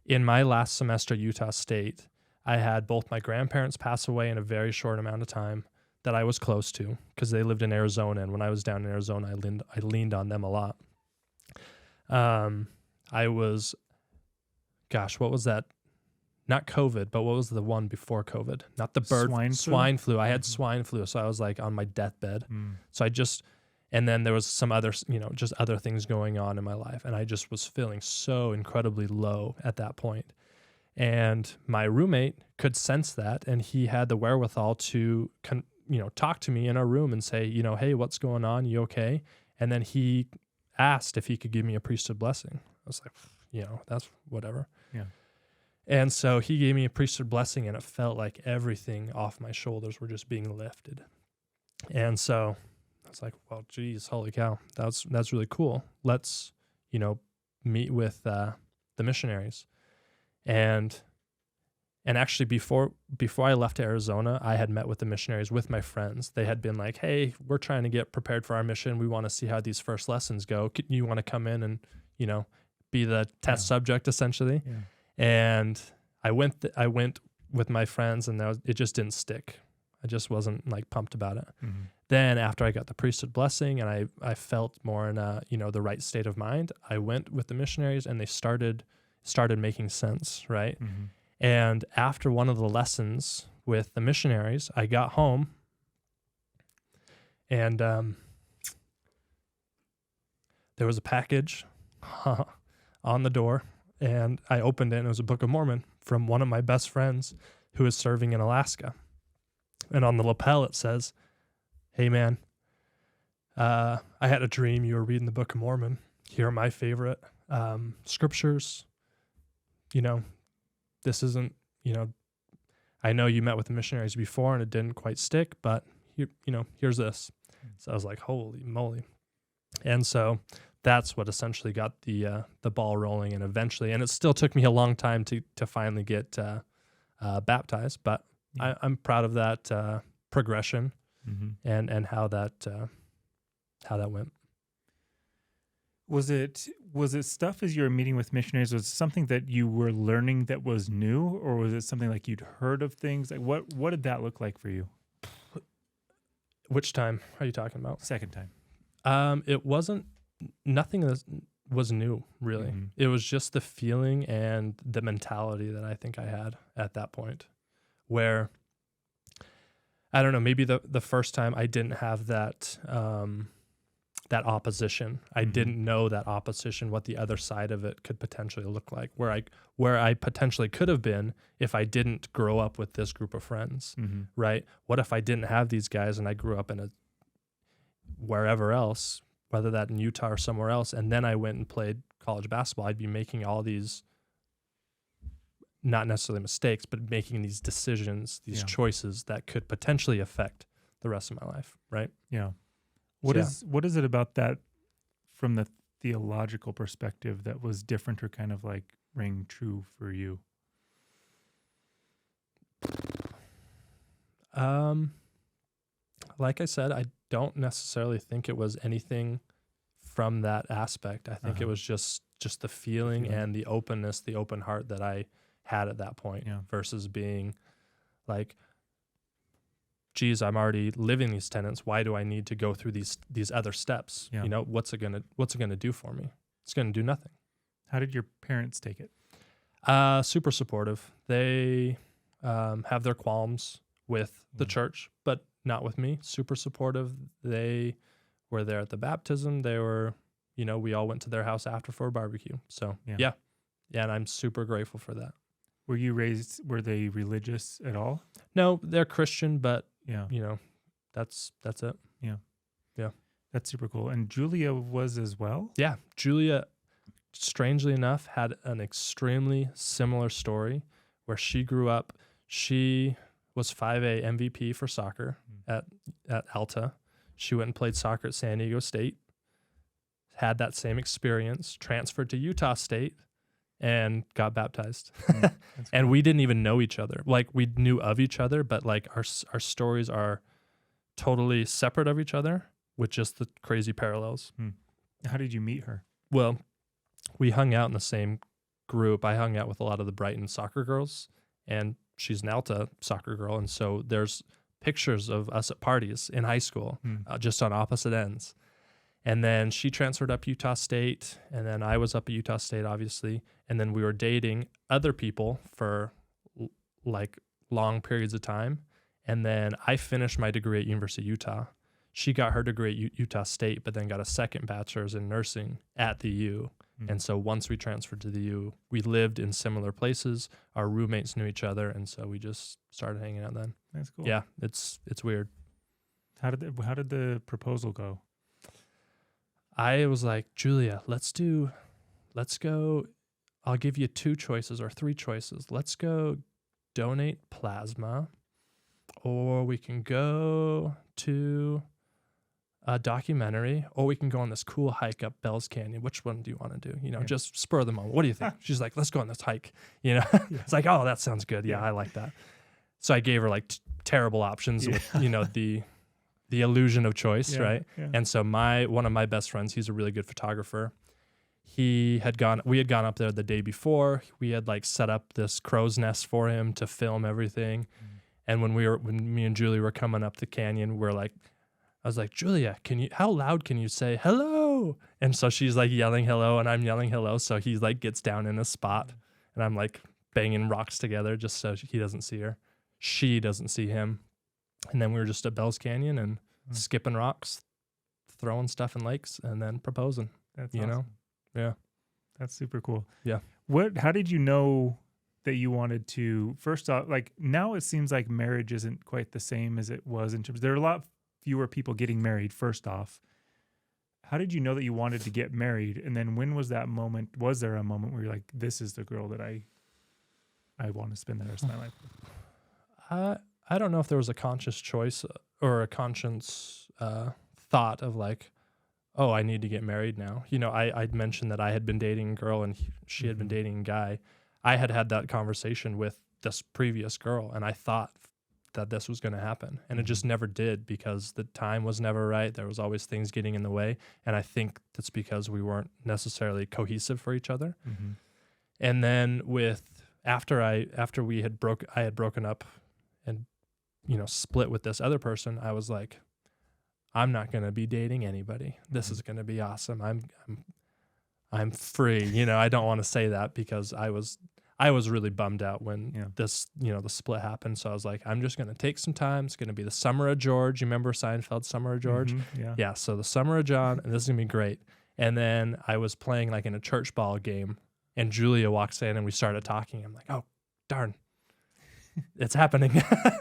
S1: in my last semester at Utah State, I had both my grandparents pass away in a very short amount of time that I was close to because they lived in Arizona. And when I was down in Arizona, I leaned on them a lot. I was, what was that? Not COVID, but what was the one before COVID? Not the swine flu. I had swine flu. So I was like on my deathbed. So and then there was some other, just other things going on in my life. And I just was feeling so incredibly low at that point. And my roommate could sense that. And he had the wherewithal to, talk to me in our room and say, hey, what's going on? You okay? And then he asked if he could give me a priesthood blessing. I was like, that's whatever. Yeah. And so he gave me a priesthood blessing, and it felt like everything off my shoulders were just being lifted. And so I was like, well, geez, holy cow, that's really cool. Let's, meet with the missionaries. And actually before I left to Arizona, I had met with the missionaries with my friends. They had been like, hey, we're trying to get prepared for our mission. We want to see how these first lessons go. You want to come in and, be the test subject essentially. Yeah. And I went with my friends, and it just didn't stick. I just wasn't like pumped about it. Mm-hmm. Then after I got the priesthood blessing and I felt more in the right state of mind, I went with the missionaries, and they started making sense, right? Mm-hmm. And after one of the lessons with the missionaries, I got home, and there was a package on the door, and I opened it, and it was a Book of Mormon from one of my best friends who is serving in Alaska. And on the lapel it says, hey man, I had a dream you were reading the Book of Mormon. Here are my favorite scriptures. This isn't, I know you met with the missionaries before and it didn't quite stick, but here's this. So I was like, holy moly. And so that's what essentially got the ball rolling, and eventually, and it still took me a long time to finally get baptized, but I'm proud of that progression and how that went.
S2: Was it stuff as you were meeting with missionaries? Was it something that you were learning that was new, or was it something like you'd heard of things? Like what did that look like for you?
S1: Which time are you talking about?
S2: Second time.
S1: It wasn't nothing that was new, really.
S2: Mm-hmm.
S1: It was just the feeling and the mentality that I think I had at that point, where I don't know, maybe the first time I didn't have that that opposition. I didn't know that opposition, what the other side of it could potentially look like, where I potentially could have been if I didn't grow up with this group of friends, right? What if I didn't have these guys and I grew up in a wherever else, whether that in Utah or somewhere else, and then I went and played college basketball? I'd be making all these, not necessarily mistakes, but making these decisions, these choices that could potentially affect the rest of my life, right?
S2: Yeah. What is it about that from the theological perspective that was different or kind of like ring true for you?
S1: Like I said, I don't necessarily think it was anything from that aspect. I think it was just the feeling and the openness, the open heart that I had at that point versus being like, geez, I'm already living these tenets. Why do I need to go through these other steps?
S2: Yeah.
S1: You know, what's it gonna do for me? It's gonna do nothing.
S2: How did your parents take it?
S1: Super supportive. They have their qualms with the church, but not with me. Super supportive. They were there at the baptism. They were, we all went to their house after for a barbecue. So yeah, and I'm super grateful for that.
S2: Were they religious at all?
S1: No, they're Christian, but
S2: yeah,
S1: that's it.
S2: Yeah. That's super cool. And Julia was as well?
S1: Yeah. Julia, strangely enough, had an extremely similar story where she grew up. She was 5A MVP for soccer at Alta. She went and played soccer at San Diego State, had that same experience, transferred to Utah State, and got baptized. And we didn't even know each other. Like, we knew of each other, but like our stories are totally separate of each other with just the crazy parallels.
S2: How did you meet her?
S1: Well, we hung out in the same group. I hung out with a lot of the Brighton soccer girls, and she's an Alta soccer girl. And so there's pictures of us at parties in high school, just on opposite ends. And then she transferred up Utah State, and then I was up at Utah State, obviously. And then we were dating other people for like long periods of time. And then I finished my degree at University of Utah. She got her degree at Utah State, but then got a second bachelor's in nursing at the U. And so once we transferred to the U, we lived in similar places. Our roommates knew each other, and so we just started hanging out then.
S2: That's cool.
S1: Yeah, it's weird.
S2: How did the proposal go?
S1: I was like, Julia, let's go. I'll give you 2 choices or 3 choices. Let's go donate plasma, or we can go to a documentary, or we can go on this cool hike up Bell's Canyon. Which one do you want to do? Just spur of the moment. What do you think? She's like, let's go on this hike. It's like, oh, that sounds good. Yeah, I like that. So I gave her like terrible options with, the illusion of choice, right? Yeah. And so one of my best friends, he's a really good photographer. We had gone up there the day before. We had like set up this crow's nest for him to film everything. And when me and Julie were coming up the canyon, I was like, Julia, how loud can you say hello? And so she's like yelling hello, and I'm yelling hello. So he like gets down in a spot, and I'm like banging rocks together just so he doesn't see her. She doesn't see him. And then we were just at Bell's Canyon and skipping rocks, throwing stuff in lakes, and then proposing.
S2: That's awesome.
S1: Yeah.
S2: That's super cool.
S1: Yeah.
S2: How did you know that you wanted to, first off, like now it seems like marriage isn't quite the same as it was in terms, there are a lot fewer people getting married, first off. How did you know that you wanted to get married? And then when was that moment? Was there a moment where you're like, this is the girl that I want to spend the rest of my life with?
S1: I don't know if there was a conscious choice or a conscious thought of like, oh, I need to get married now. I'd mentioned that I had been dating a girl and she had been dating a guy. I had that conversation with this previous girl, and I thought that this was going to happen. And it just never did because the time was never right. There was always things getting in the way. And I think that's because we weren't necessarily cohesive for each other. And then after I had broken up and, split with this other person, I was like, I'm not going to be dating anybody. This is going to be awesome. I'm free. I don't want to say that because I was really bummed out when this, the split happened. So I was like, I'm just going to take some time. It's going to be the summer of George. You remember Seinfeld, Summer of George? Yeah. So the summer of John, and this is going to be great. And then I was playing like in a church ball game, and Julia walks in and we started talking. I'm like, oh, darn, it's happening.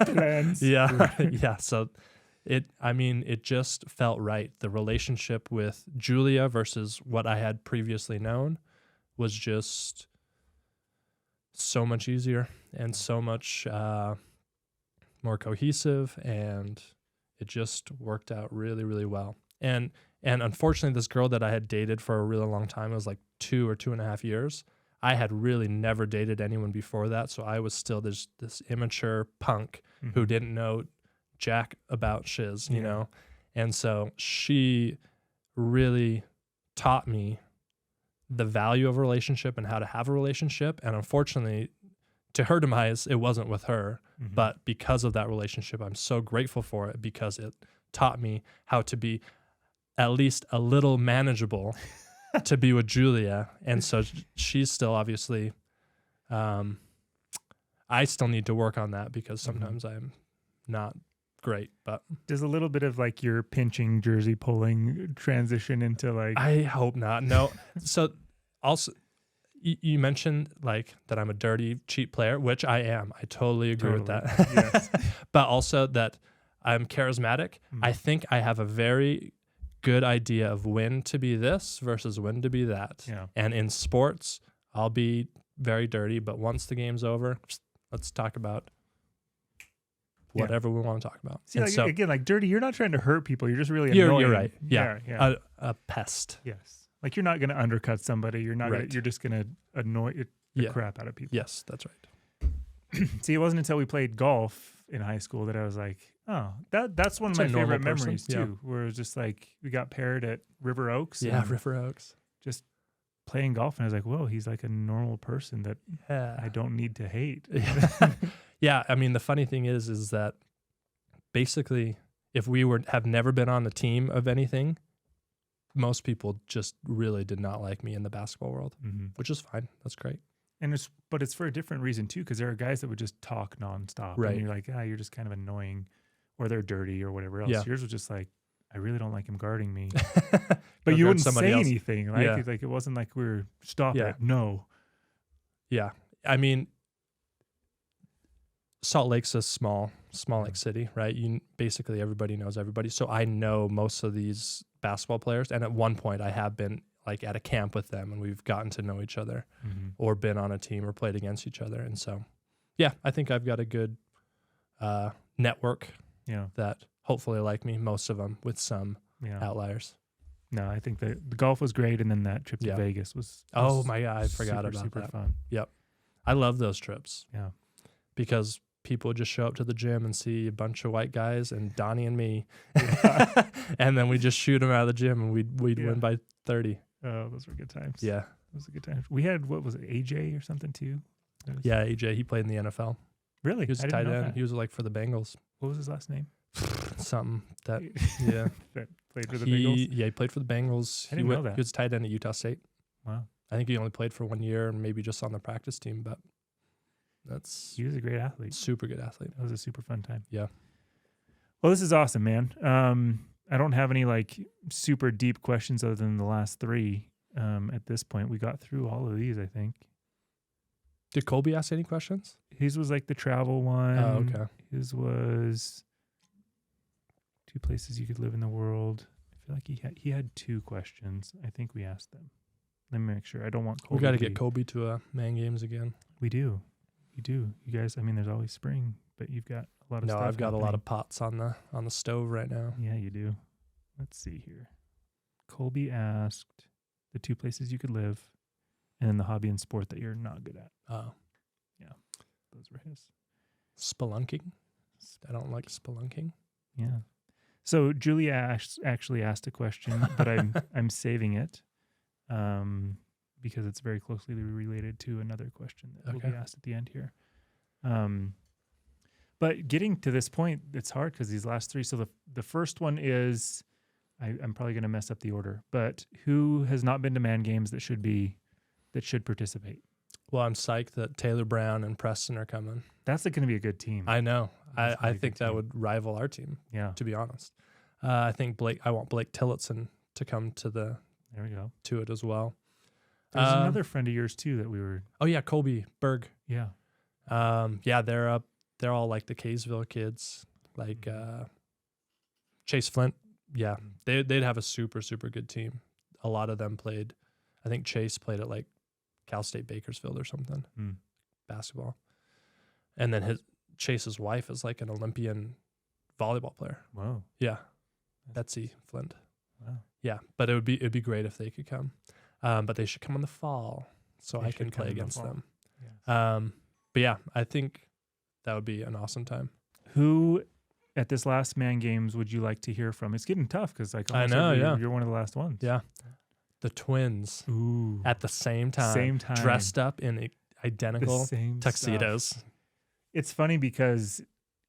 S2: Plans.
S1: Yeah. So it just felt right. The relationship with Julia versus what I had previously known was just so much easier and so much more cohesive, and it just worked out really, really well. And unfortunately, this girl that I had dated for a really long time, it was like 2 or 2.5 years. I had really never dated anyone before that, so I was still this immature punk who didn't know jack about shiz, you know? And so she really taught me the value of a relationship and how to have a relationship. And unfortunately, to her demise, it wasn't with her. But because of that relationship, I'm so grateful for it because it taught me how to be at least a little manageable to be with Julia. And so she's still obviously, I still need to work on that because sometimes I'm not great, but
S2: does a little bit of like your pinching jersey pulling transition into like,
S1: I hope not. No. So also you mentioned like that I'm a dirty, cheap player, which I am. I totally agree with that.
S2: Yes.
S1: But also that I'm charismatic. I think I have a very good idea of when to be this versus when to be that.
S2: Yeah.
S1: And in sports, I'll be very dirty, but once the game's over, let's talk about whatever we want to talk about.
S2: See, like, again, like dirty, you're not trying to hurt people. You're just really annoying.
S1: You're right. Yeah. A pest.
S2: Yes. Like you're not going to undercut somebody. You're not. Gonna, you're just going to annoy the crap out of people.
S1: Yes, that's
S2: right. See, it wasn't until we played golf in high school that I was like, oh, that's one of my favorite memories too. Where it was just like we got paired at River Oaks.
S1: Yeah, River Oaks.
S2: Just playing golf, and I was like, whoa, he's like a normal person that I don't need to hate.
S1: Yeah, I mean, the funny thing is that basically, if we have never been on a team of anything, most people just really did not like me in the basketball world, which is fine. That's great.
S2: And but it's for a different reason too, because there are guys that would just talk nonstop,
S1: right?
S2: And you're like, you're just kind of annoying, or they're dirty, or whatever else.
S1: Yeah.
S2: Yours was just like, I really don't like him guarding me, but you wouldn't say anything, right? Yeah. Like it wasn't like we were stop it. No.
S1: Yeah, I mean, Salt Lake's a small lake city, right? Basically everybody knows everybody. So I know most of these basketball players, and at one point I have been like at a camp with them, and we've gotten to know each other, or been on a team or played against each other. And so, yeah, I think I've got a good network. That hopefully like me. Most of them with some outliers.
S2: No, I think the golf was great, and then that trip to Vegas was
S1: oh my God, I forgot about
S2: super
S1: that.
S2: Fun.
S1: Yep, I love those trips.
S2: Yeah,
S1: because people would just show up to the gym and see a bunch of white guys and Donnie and me, and then we just shoot them out of the gym and we'd win by 30.
S2: Oh, those were good times.
S1: Yeah,
S2: those were good times. We had, what was it, AJ or something too?
S1: Yeah, AJ. He played in the NFL.
S2: Really?
S1: He was a tight end. He was like for the Bengals.
S2: What was his last name?
S1: Something that
S2: that played for the Bengals.
S1: Yeah, he played for the Bengals.
S2: I didn't know that.
S1: He was tight end at Utah State.
S2: Wow.
S1: I think he only played for 1 year and maybe just on the practice team, but
S2: he was a great athlete.
S1: Super good athlete.
S2: That was a super fun time.
S1: Yeah.
S2: Well, this is awesome, man. I don't have any like super deep questions other than the last 3. At this point, we got through all of these, I think.
S1: Did Colby ask any questions?
S2: His was like the travel one.
S1: Oh, okay.
S2: His was 2 places you could live in the world. I feel like he had 2 questions. I think we asked them. Let me make sure. I don't want Colby.
S1: We got to get Colby to Man Games again.
S2: We do. You do. You guys, I mean, there's always spring, but you've got a lot of stuff.
S1: No, I've got
S2: happening.
S1: a lot of pots on the stove right now.
S2: Yeah, you do. Let's see here. Colby asked the 2 places you could live, and then the hobby and sport that you're not good at.
S1: Oh.
S2: Yeah. Those were his.
S1: Spelunking? I don't like spelunking.
S2: Yeah. So Julia actually asked a question, but I'm saving it because it's very closely related to another question that will be asked at the end here. But getting to this point, it's hard because these last three. So the first one is, I'm probably going to mess up the order, but who has not been to Man Games that should participate?
S1: Well, I'm psyched that Taylor Brown and Preston are coming.
S2: That's going to be a good team.
S1: I know. I think that would rival our team.
S2: Yeah.
S1: To be honest, I think I want Blake Tillotson to come to
S2: There we go.
S1: To it as well.
S2: There's another friend of yours too that we were.
S1: Oh yeah, Colby Berg.
S2: Yeah.
S1: Yeah, they're up. They're all like the Kaysville kids, like Chase Flint. Yeah, they'd have a super good team. A lot of them played. I think Chase played at like Cal State Bakersfield or something, basketball. And then Chase's wife is like an Olympian volleyball player.
S2: Wow.
S1: Yeah, Betsy Flint.
S2: Wow.
S1: Yeah, but it'd be great if they could come. But they should come in the fall so I can play against them. Yes. But yeah, I think that would be an awesome time.
S2: Who at this last Man Games would you like to hear from? It's getting tough because
S1: I know,
S2: you're one of the last ones.
S1: Yeah. The twins.
S2: Ooh.
S1: At the same time. Dressed up in identical tuxedos.
S2: Stuff. It's funny because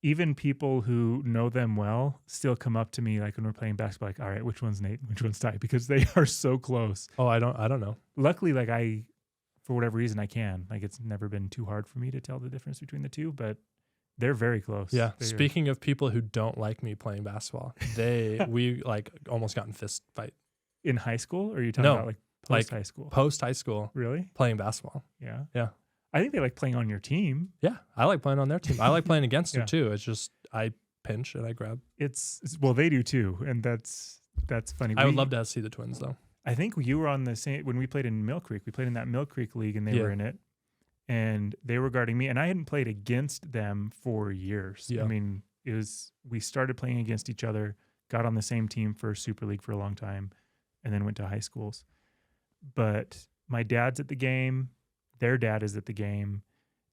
S2: even people who know them well still come up to me like when we're playing basketball, like, all right, which one's Nate? Which one's Ty? Because they are so close.
S1: Oh, I don't know.
S2: Luckily, like for whatever reason, I can. Like it's never been too hard for me to tell the difference between the two, but they're very close.
S1: Yeah. Speaking of people who don't like me playing basketball, we like almost got in fist fight.
S2: In high school? Or are you talking about like post-high school?
S1: Post-high school.
S2: Really?
S1: Playing basketball.
S2: Yeah.
S1: Yeah.
S2: I think they like playing on your team.
S1: Yeah. I like playing on their team. I like playing against them too. It's just I pinch and I grab.
S2: Well, they do too. And that's funny.
S1: I would love to see the twins though.
S2: I think you were on the same, when we played in Mill Creek, we played in that Mill Creek league and they were in it. And they were guarding me, and I hadn't played against them for years. Yeah. I mean, we started playing against each other, got on the same team for Super League for a long time, and then went to high schools. But my dad's at the game, their dad is at the game,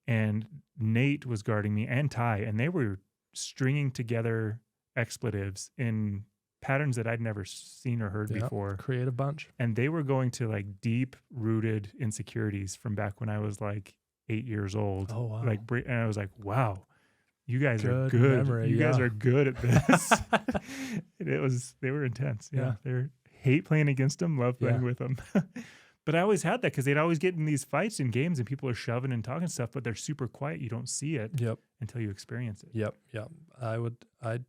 S2: and Nate was guarding me and Ty, and they were stringing together expletives in patterns that I'd never seen or heard before.
S1: Creative bunch.
S2: And they were going to like deep-rooted insecurities from back when I was like 8 years old.
S1: Oh, wow.
S2: And I was like, wow, you guys are good. You guys are good at this. They were intense. Yeah. They hate playing against them, love playing with them. But I always had that because they'd always get in these fights in games and people are shoving and talking stuff, but they're super quiet. You don't see it until you experience it.
S1: Yep. I'd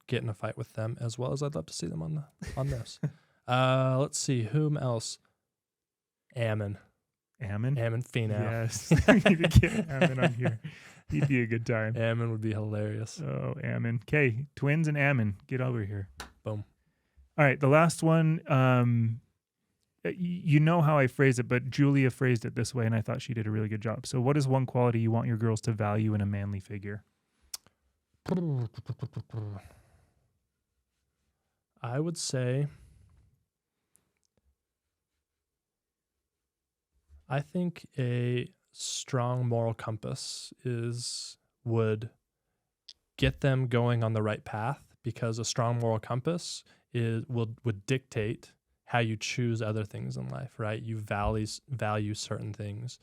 S1: get in a fight with them as well as I'd love to see them on this. Let's see, whom else? Ammon Finau.
S2: Yes, we need to get Ammon on here. He'd be a good time.
S1: Ammon would be hilarious.
S2: Oh, Ammon. Okay, twins and Ammon, get over here.
S1: Boom.
S2: All right, the last one. You know how I phrase it, but Julia phrased it this way, and I thought she did a really good job. So, what is one quality you want your girls to value in a manly figure?
S1: I would say, I think a strong moral compass would get them going on the right path, because a strong moral compass would dictate how you choose other things in life, right? You value certain things.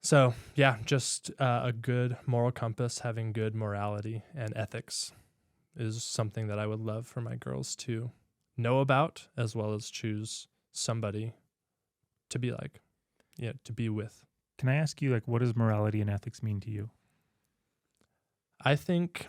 S1: So yeah, just a good moral compass, having good morality and ethics is something that I would love for my girls to know about, as well as choose somebody to be like, to be with.
S2: Can I ask you, like, what does morality and ethics mean to you?
S1: I think,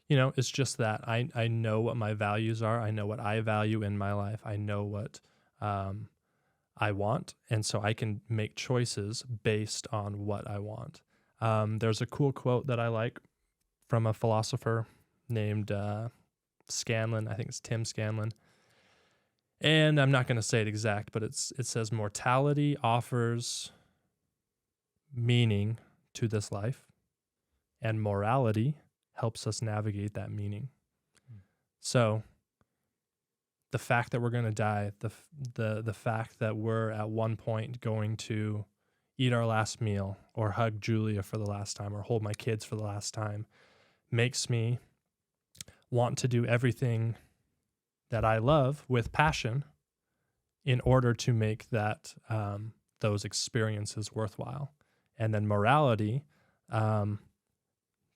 S1: it's just that I know what my values are. I know what I value in my life. I know what I want. And so I can make choices based on what I want. There's a cool quote that I like from a philosopher named Scanlon. I think it's Tim Scanlon. And I'm not going to say it exact, but it says mortality offers meaning to this life, and morality helps us navigate that meaning. So the fact that we're going to die, the fact that we're at one point going to eat our last meal or hug Julia for the last time or hold my kids for the last time makes me want to do everything that I love with passion in order to make that those experiences worthwhile. And then morality,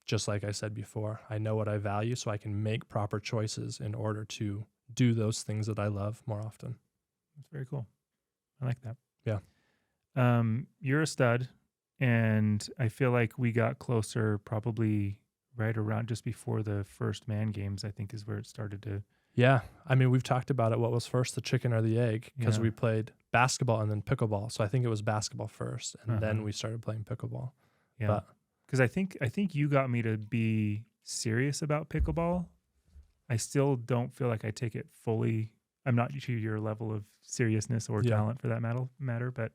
S1: just like I said before, I know what I value, so I can make proper choices in order to do those things that I love more often.
S2: That's very cool. I like that.
S1: Yeah.
S2: You're a stud, and I feel like we got closer probably right around just before the first man games, I think is where it started to.
S1: Yeah. I mean, we've talked about it. What was first, the chicken or the egg? Because
S2: Yeah.
S1: we played basketball and then pickleball. So I think it was basketball first, and then we started playing pickleball.
S2: Yeah. Because I think you got me to be serious about pickleball. I still don't feel like I take it fully. I'm not to your level of seriousness or talent for that matter, but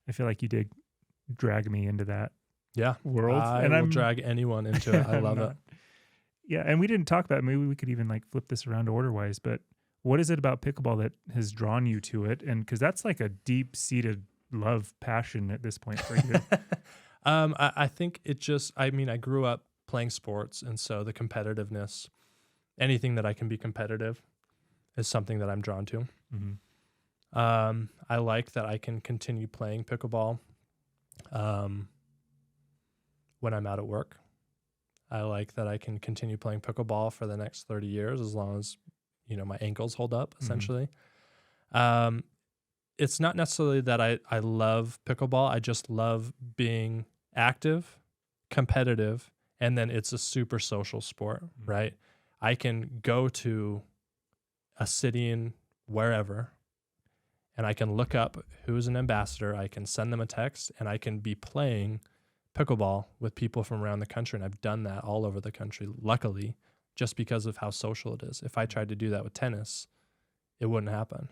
S2: I feel like you did drag me into that world.
S1: I will drag anyone into it. I love it.
S2: Yeah, and we didn't talk about it. Maybe we could even like flip this around order-wise, but what is it about pickleball that has drawn you to it? And because that's like a deep-seated love, passion at this point for you.
S1: I think it just, I mean, I grew up playing sports, and so the competitiveness, anything that I can be competitive is something that I'm drawn to.
S2: Mm-hmm.
S1: I like that I can continue playing pickleball when I'm out at work. I like that I can continue playing pickleball for the next 30 years as long as, my ankles hold up, essentially. Mm-hmm. It's not necessarily that I love pickleball. I just love being active, competitive, and then it's a super social sport, right? I can go to a city in wherever, and I can look up who's an ambassador. I can send them a text, and I can be playing pickleball with people from around the country. And I've done that all over the country, luckily, just because of how social it is. If I tried to do that with tennis, it wouldn't happen.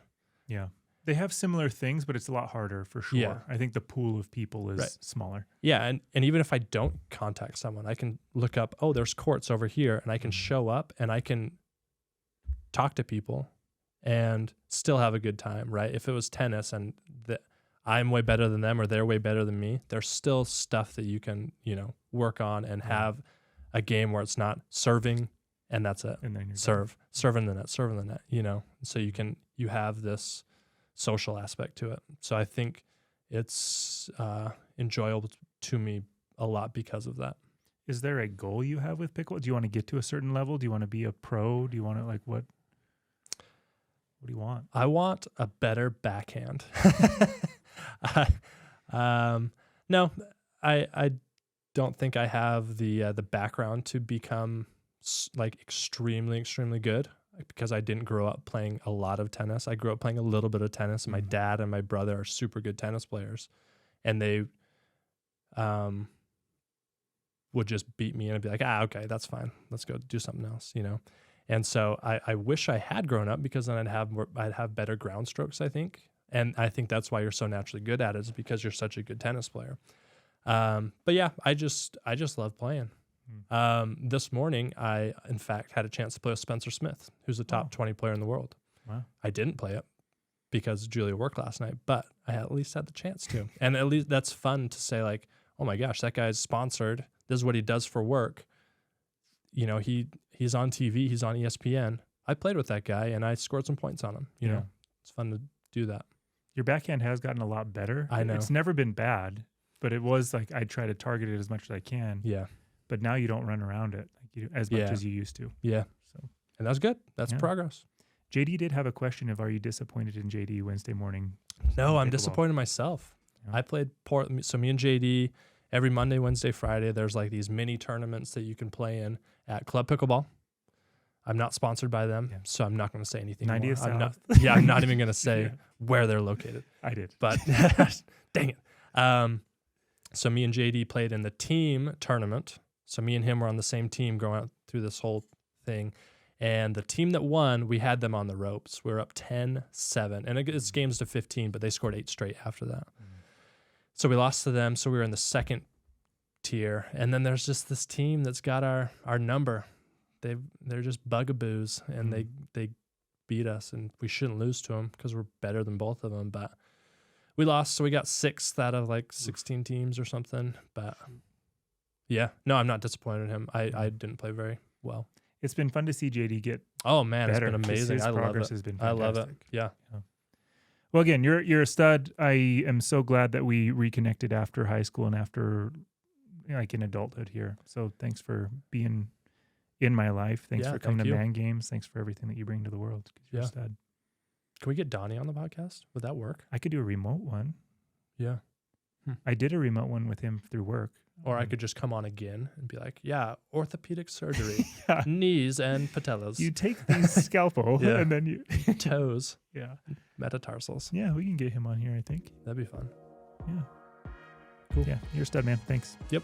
S2: Yeah. They have similar things, but it's a lot harder for sure. Yeah. I think the pool of people is smaller.
S1: Yeah. And even if I don't contact someone, I can look up, oh, there's courts over here, and I can show up and I can talk to people and still have a good time, right? If it was tennis and I'm way better than them or they're way better than me, there's still stuff that you can, work on and have a game where it's not serving and that's it.
S2: And then you're
S1: serving the net, so you have this social aspect to it. So I think it's enjoyable to me a lot because of that.
S2: Is there a goal you have with pickleball? Do you want to get to a certain level? Do you want to be a pro? Do you want to what do you want?
S1: I want a better backhand. No, I don't think I have the background to become like extremely, extremely good because I didn't grow up playing a lot of tennis. I grew up playing a little bit of tennis, and my dad and my brother are super good tennis players, and they would just beat me and I'd be like, okay, that's fine. Let's go do something else, And so I wish I had grown up because then I'd have better ground strokes, I think. And I think that's why you're so naturally good at it, is because you're such a good tennis player. But yeah, I just love playing. This morning, I, in fact, had a chance to play with Spencer Smith, who's a top 20 player in the world.
S2: Wow.
S1: I didn't play it because Julia worked last night, but I at least had the chance to. And at least that's fun to say, like, oh my gosh, that guy's sponsored. This is what he does for work. He's on TV. He's on ESPN. I played with that guy, and I scored some points on him. You know, it's fun to do that.
S2: Your backhand has gotten a lot better.
S1: I know.
S2: It's never been bad, but it was like I try to target it as much as I can.
S1: Yeah.
S2: But now you don't run around it as much as you used to.
S1: Yeah. So, and that's good. That's progress.
S2: JD did have a question of, are you disappointed in JD Wednesday morning?
S1: No, I'm disappointed in myself. Yeah. I played so me and JD, every Monday, Wednesday, Friday, there's like these mini tournaments that you can play in at Club Pickleball. I'm not sponsored by them, so I'm not going to say anything
S2: 90th
S1: more.
S2: South.
S1: I'm not even going to say where they're located.
S2: I did.
S1: But dang it. So me and JD played in the team tournament. So me and him were on the same team going out through this whole thing. And the team that won, we had them on the ropes. We were up 10-7. And it's games to 15, but they scored 8 straight after that. So we lost to them. So we were in the second tier. And then there's just this team that's got our number. They're just bugaboos, and they beat us, and we shouldn't lose to them because we're better than both of them. But We lost, so we got 6th out of like 16 teams or something. But yeah, no, I'm not disappointed in him. I didn't play very well.
S2: It's been fun to see JD get.
S1: Oh man,
S2: better.
S1: It's been amazing.
S2: His
S1: I love
S2: progress
S1: it.
S2: has been
S1: I
S2: fantastic.
S1: love it. Yeah.
S2: Well, again, you're a stud. I am so glad that we reconnected after high school and after like in adulthood here. So thanks for being in my life. Thanks for coming to Man Games. Thanks for everything that you bring to the world. You're a stud.
S1: Can we get Donnie on the podcast? Would that work?
S2: I could do a remote one.
S1: Yeah.
S2: I did a remote one with him through work.
S1: Or I could just come on again and be like, yeah, orthopedic surgery, knees and patellas.
S2: You take the scalpel and then you...
S1: toes.
S2: Yeah.
S1: Metatarsals.
S2: Yeah, we can get him on here, I think.
S1: That'd be fun.
S2: Yeah.
S1: Cool.
S2: Yeah, you're a stud, man. Thanks.
S1: Yep.